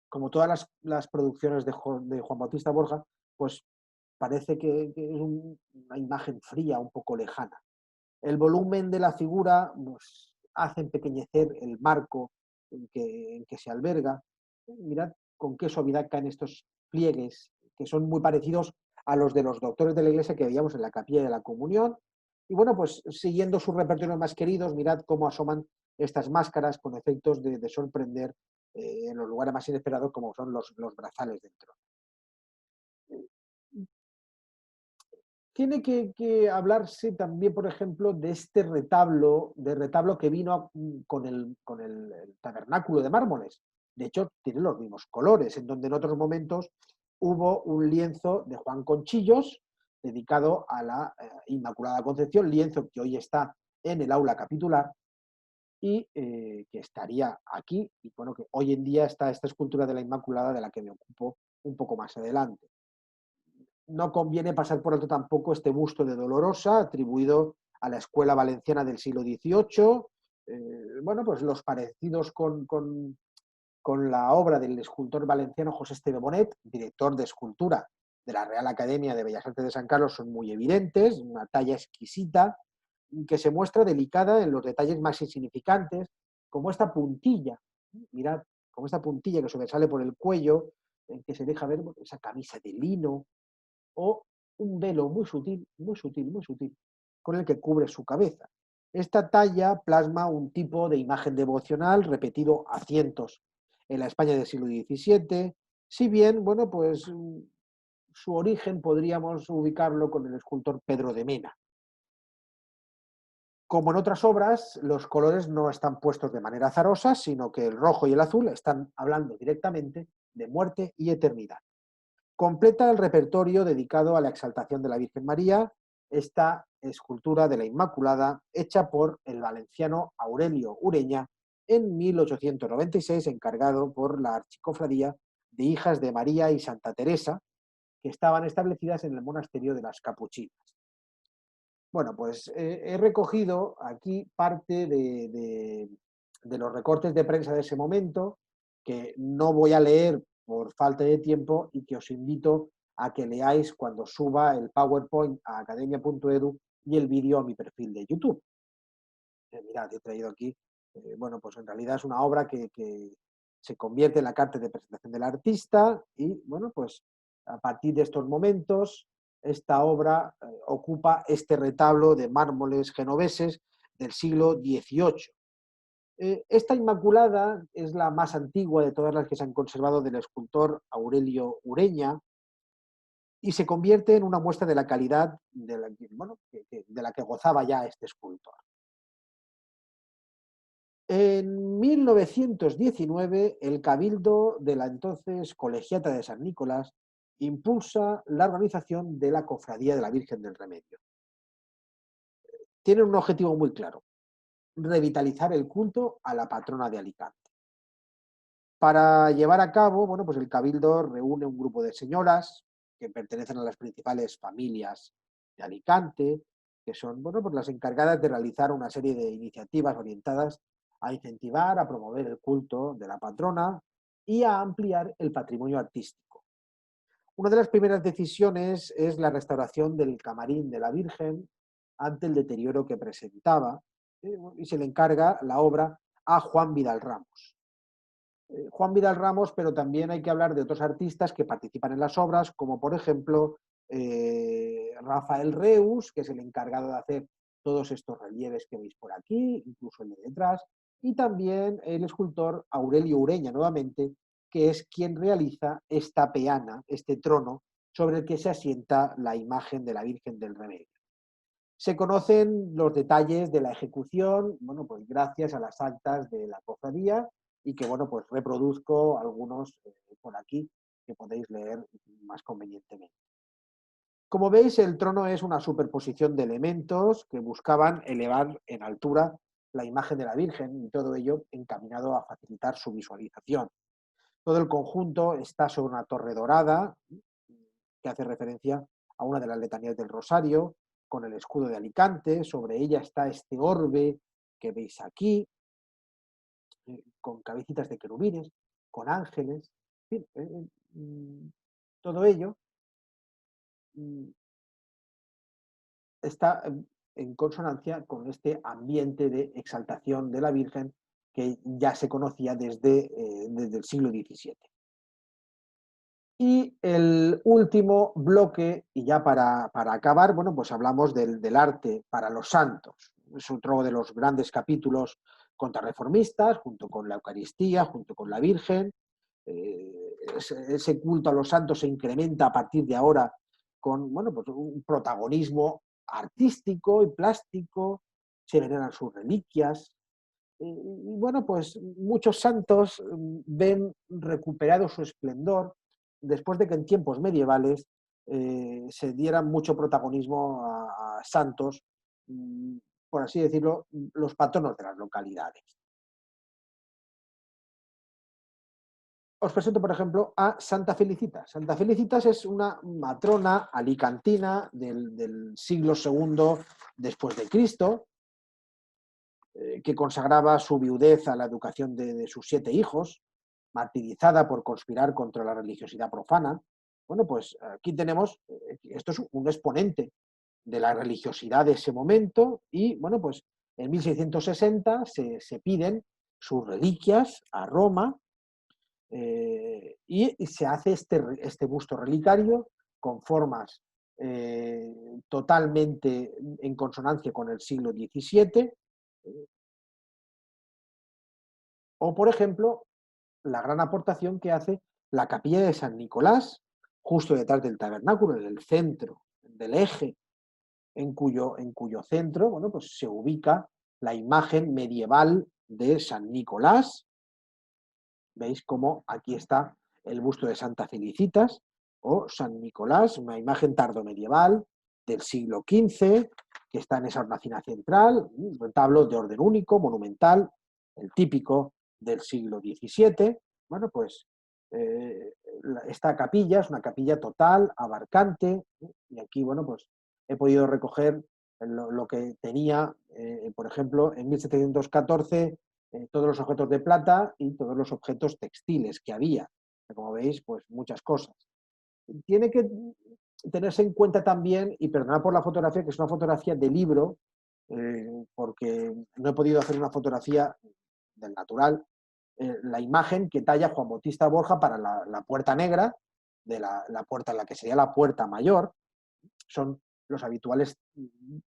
como todas las producciones de Juan Bautista Borja, pues parece que es una imagen fría, un poco lejana. El volumen de la figura pues, hace empequeñecer el marco en que se alberga. Mirad con qué suavidad caen estos pliegues, que son muy parecidos a los de los doctores de la iglesia que veíamos en la capilla de la comunión. Y bueno, pues siguiendo sus repertorios más queridos, mirad cómo asoman estas máscaras con efectos de sorprender en los lugares más inesperados, como son los brazales del trono. Tiene que hablarse también, por ejemplo, de este retablo que vino con el tabernáculo de mármoles. De hecho, tiene los mismos colores, en donde en otros momentos hubo un lienzo de Juan Conchillos dedicado a la Inmaculada Concepción, lienzo que hoy está en el aula capitular y que estaría aquí, y bueno, que hoy en día está esta escultura de la Inmaculada de la que me ocupo un poco más adelante. No conviene pasar por alto tampoco este busto de Dolorosa, atribuido a la escuela valenciana del siglo XVIII. Bueno, pues los parecidos con la obra del escultor valenciano José Esteve Bonet, director de escultura de la Real Academia de Bellas Artes de San Carlos, son muy evidentes, una talla exquisita, que se muestra delicada en los detalles más insignificantes, como esta puntilla. Mirad, como esta puntilla que sobresale por el cuello, en que se deja ver esa camisa de lino, o un velo muy sutil, muy sutil, muy sutil, con el que cubre su cabeza. Esta talla plasma un tipo de imagen devocional repetido a cientos en la España del siglo XVII, si bien, bueno, pues su origen podríamos ubicarlo con el escultor Pedro de Mena. Como en otras obras, los colores no están puestos de manera azarosa, sino que el rojo y el azul están hablando directamente de muerte y eternidad. Completa el repertorio dedicado a la exaltación de la Virgen María esta escultura de la Inmaculada hecha por el valenciano Aurelio Ureña en 1896, encargado por la Archicofradía de Hijas de María y Santa Teresa, que estaban establecidas en el monasterio de las Capuchinas. Bueno, pues he recogido aquí parte de los recortes de prensa de ese momento, que no voy a leer por falta de tiempo y que os invito a que leáis cuando suba el PowerPoint a academia.edu y el vídeo a mi perfil de YouTube. Mirad, he traído aquí, bueno, pues en realidad es una obra que se convierte en la carta de presentación del artista y, bueno, pues a partir de estos momentos, esta obra ocupa este retablo de mármoles genoveses del siglo XVIII. Esta Inmaculada es la más antigua de todas las que se han conservado del escultor Aurelio Ureña. y se convierte en una muestra de la calidad de la, bueno, de la que gozaba ya este escultor. En 1919, el Cabildo de la entonces Colegiata de San Nicolás impulsa la organización de la Cofradía de la Virgen del Remedio. Tienen un objetivo muy claro: revitalizar el culto a la patrona de Alicante. Para llevar a cabo, bueno, pues el Cabildo reúne un grupo de señoras que pertenecen a las principales familias de Alicante, que son, bueno, pues las encargadas de realizar una serie de iniciativas orientadas a incentivar, a promover el culto de la patrona y a ampliar el patrimonio artístico. Una de las primeras decisiones es la restauración del camarín de la Virgen ante el deterioro que presentaba, y se le encarga la obra a Juan Vidal Ramos. Juan Vidal Ramos, pero también hay que hablar de otros artistas que participan en las obras, como por ejemplo Rafael Reus, que es el encargado de hacer todos estos relieves que veis por aquí, incluso el de detrás, y también el escultor Aurelio Ureña, nuevamente, que es quien realiza esta peana, este trono, sobre el que se asienta la imagen de la Virgen del Remedio. Se conocen los detalles de la ejecución, bueno, pues gracias a las actas de la cofradía, y que, bueno, pues reproduzco algunos por aquí que podéis leer más convenientemente. Como veis, el trono es una superposición de elementos que buscaban elevar en altura la imagen de la Virgen, y todo ello encaminado a facilitar su visualización. Todo el conjunto está sobre una torre dorada que hace referencia a una de las letanías del Rosario, con el escudo de Alicante. Sobre ella está este orbe que veis aquí, con cabecitas de querubines, con ángeles, en fin, todo ello está en consonancia con este ambiente de exaltación de la Virgen que ya se conocía desde el siglo XVII. Y el último bloque, y ya para acabar, bueno, pues hablamos del arte para los santos. Es otro de los grandes capítulos contrarreformistas, junto con la Eucaristía, junto con la Virgen. Ese culto a los santos se incrementa a partir de ahora con, bueno, pues un protagonismo artístico y plástico, se veneran sus reliquias. Y bueno, pues muchos santos ven recuperado su esplendor después de que en tiempos medievales se diera mucho protagonismo a santos, mm, por así decirlo, los patronos de las localidades. Os presento, por ejemplo, a Santa Felicitas. Santa Felicitas es una matrona alicantina del siglo II después de Cristo, que consagraba su viudez a la educación de sus 7 hijos, martirizada por conspirar contra la religiosidad profana. Bueno, pues aquí tenemos, esto es un exponente de la religiosidad de ese momento, y bueno, pues en 1660 se piden sus reliquias a Roma, y se hace este busto relicario con formas totalmente en consonancia con el siglo XVII. O, por ejemplo, la gran aportación que hace la capilla de San Nicolás, justo detrás del tabernáculo, en el centro del eje, en cuyo centro, bueno, pues se ubica la imagen medieval de San Nicolás. Veis cómo aquí está el busto de Santa Felicitas o San Nicolás, una imagen tardomedieval del siglo XV, que está en esa hornacina central, un retablo de orden único, monumental, el típico del siglo XVII. Bueno, pues esta capilla es una capilla total, abarcante, y aquí, bueno, pues he podido recoger lo que tenía, por ejemplo, en 1714, todos los objetos de plata y todos los objetos textiles que había. Como veis, pues muchas cosas. Tiene que tenerse en cuenta también, y perdonad por la fotografía, que es una fotografía de libro, porque no he podido hacer una fotografía del natural, la imagen que talla Juan Bautista Borja para la puerta negra, de la puerta en la que sería la puerta mayor. Son los habituales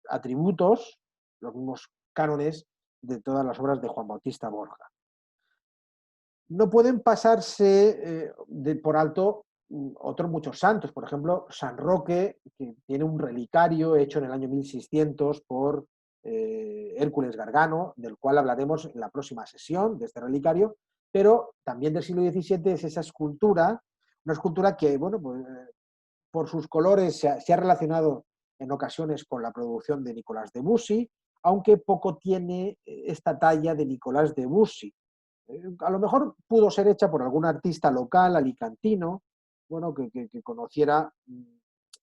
atributos, los mismos cánones de todas las obras de Juan Bautista Borja. No pueden pasarse por alto otros muchos santos, por ejemplo, San Roque, que tiene un relicario hecho en el año 1600 por Hércules Gargano, del cual hablaremos en la próxima sesión de este relicario, pero también del siglo XVII es esa escultura, una escultura que, bueno, pues, por sus colores se ha relacionado en ocasiones con la producción de Nicolás de Bussy, aunque poco tiene esta talla de Nicolás de Bussy. A lo mejor pudo ser hecha por algún artista local, alicantino, bueno, que conociera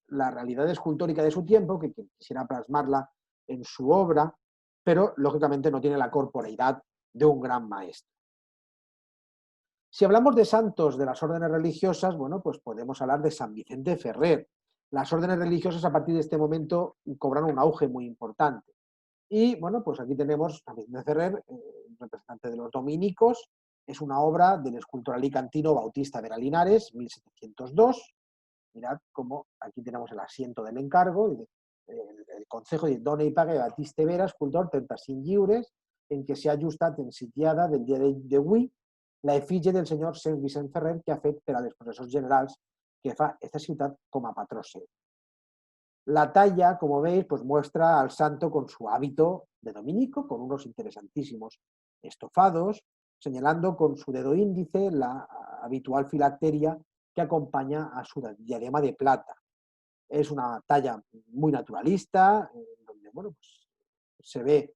la realidad escultórica de su tiempo, que quisiera plasmarla en su obra, pero lógicamente no tiene la corporeidad de un gran maestro. Si hablamos de santos de las órdenes religiosas, bueno, pues podemos hablar de San Vicente Ferrer. Las órdenes religiosas a partir de este momento cobran un auge muy importante. Y bueno, pues aquí tenemos a Vicente Ferrer, representante de los dominicos. Es una obra del escultor alicantino Bautista Vera Linares, 1702. Mirad cómo aquí tenemos el asiento del encargo, el consejo de Done y Pague Batiste Vera, escultor 35 lliures, en que se ajusta sitiada del dia d'avui la efígie del senyor Sant Vicent Ferrer que ha fet per a les processos generals que fa esta ciutat com a patró seu. La talla, como veis, pues muestra al santo con su hábito de dominico, con unos interesantísimos estofados, señalando con su dedo índice la habitual filacteria que acompaña a su diadema de plata. Es una talla muy naturalista, donde bueno, pues, se ve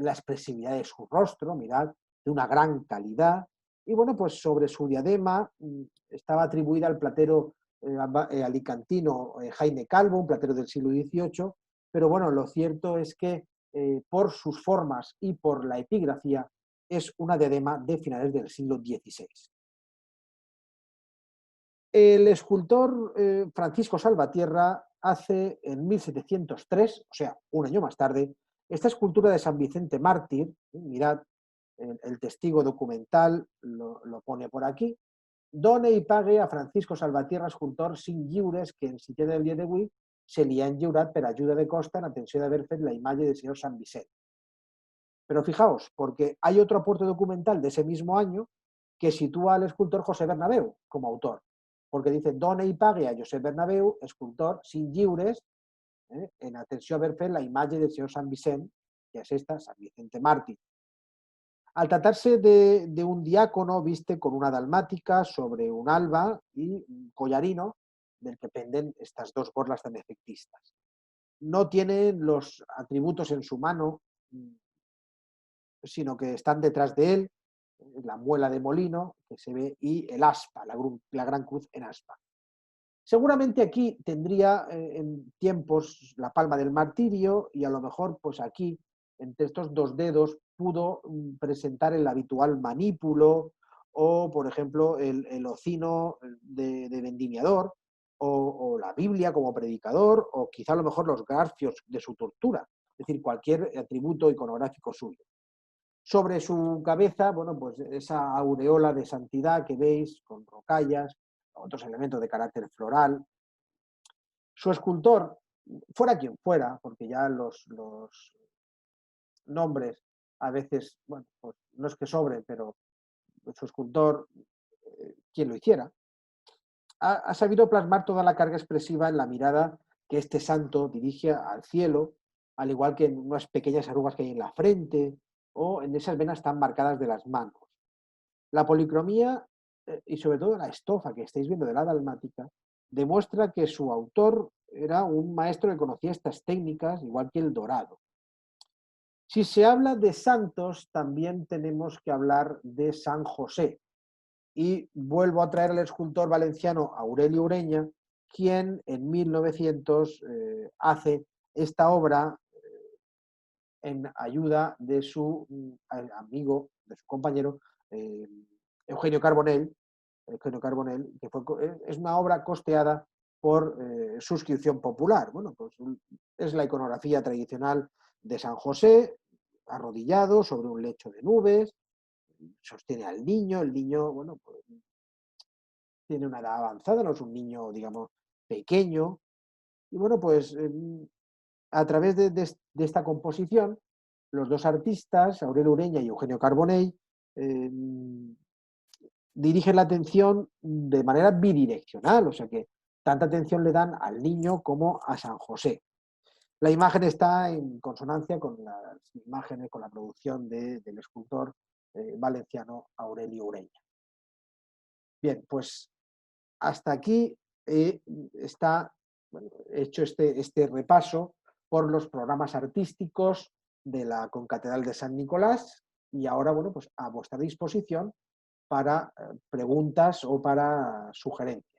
la expresividad de su rostro, mirad, de una gran calidad. Y bueno, pues sobre su diadema estaba atribuida al platero alicantino Jaime Calvo, un platero del siglo XVIII, pero bueno, lo cierto es que por sus formas y por la epigrafía es una diadema de finales del siglo XVI. El escultor Francisco Salvatierra hace en 1703, o sea, un año más tarde, esta escultura de San Vicente Mártir. Mirad, el testigo documental lo pone por aquí. Done i pague a Francisco Salvatierra, escultor 5 lliures que en sitio del dia d'avui se li han lliurat per ajuda de costa en atenció d'haver fet la imatge del señor San Vicente. Pero fijaos, porque hay otro aporte documental de ese mismo año que sitúa al escultor José Bernabéu como autor, porque dice Done i pague a Josep Bernabéu, escultor 5 lliures, en atenció a haver fet la imatge del señor San Vicente, que es esta, San Vicente Mártir. Al tratarse de un diácono, viste con una dalmática sobre un alba y un collarino del que penden estas dos borlas tan efectistas. No tienen los atributos en su mano, sino que están detrás de él, la muela de molino que se ve y el aspa, la gran cruz en aspa. Seguramente aquí tendría en tiempos la palma del martirio y a lo mejor pues aquí, entre estos dos dedos, pudo presentar el habitual manípulo o, por ejemplo, el ocino de vendimiador o la Biblia como predicador o quizá a lo mejor los garfios de su tortura, es decir, cualquier atributo iconográfico suyo. Sobre su cabeza, bueno, pues esa aureola de santidad que veis con rocallas, otros elementos de carácter floral. Su escultor, fuera quien fuera, porque ya los nombres a veces, bueno, pues no es que sobren, pero su escultor, quien lo hiciera, ha sabido plasmar toda la carga expresiva en la mirada que este santo dirige al cielo, al igual que en unas pequeñas arrugas que hay en la frente o en esas venas tan marcadas de las manos. La policromía y sobre todo la estofa que estáis viendo de la dalmática demuestra que su autor era un maestro que conocía estas técnicas, igual que el dorado. Si se habla de santos, también tenemos que hablar de San José. Y vuelvo a traer al escultor valenciano Aurelio Ureña, quien en 1900 hace esta obra en ayuda de su amigo, de su compañero, Eugenio Carbonell, es una obra costeada por suscripción popular. Bueno, pues es la iconografía tradicional de San José, arrodillado sobre un lecho de nubes, sostiene al niño, el niño, bueno, pues tiene una edad avanzada, no es un niño, digamos, pequeño, y bueno, pues a través de esta composición, los dos artistas, Aurelio Ureña y Eugenio Carbonell, dirigen la atención de manera bidireccional, o sea que tanta atención le dan al niño como a San José. La imagen está en consonancia con las imágenes, con la producción del escultor valenciano Aurelio Ureña. Bien, pues hasta aquí está bueno, hecho este repaso por los programas artísticos de la Concatedral de San Nicolás y ahora, bueno, pues a vuestra disposición para preguntas o para sugerencias.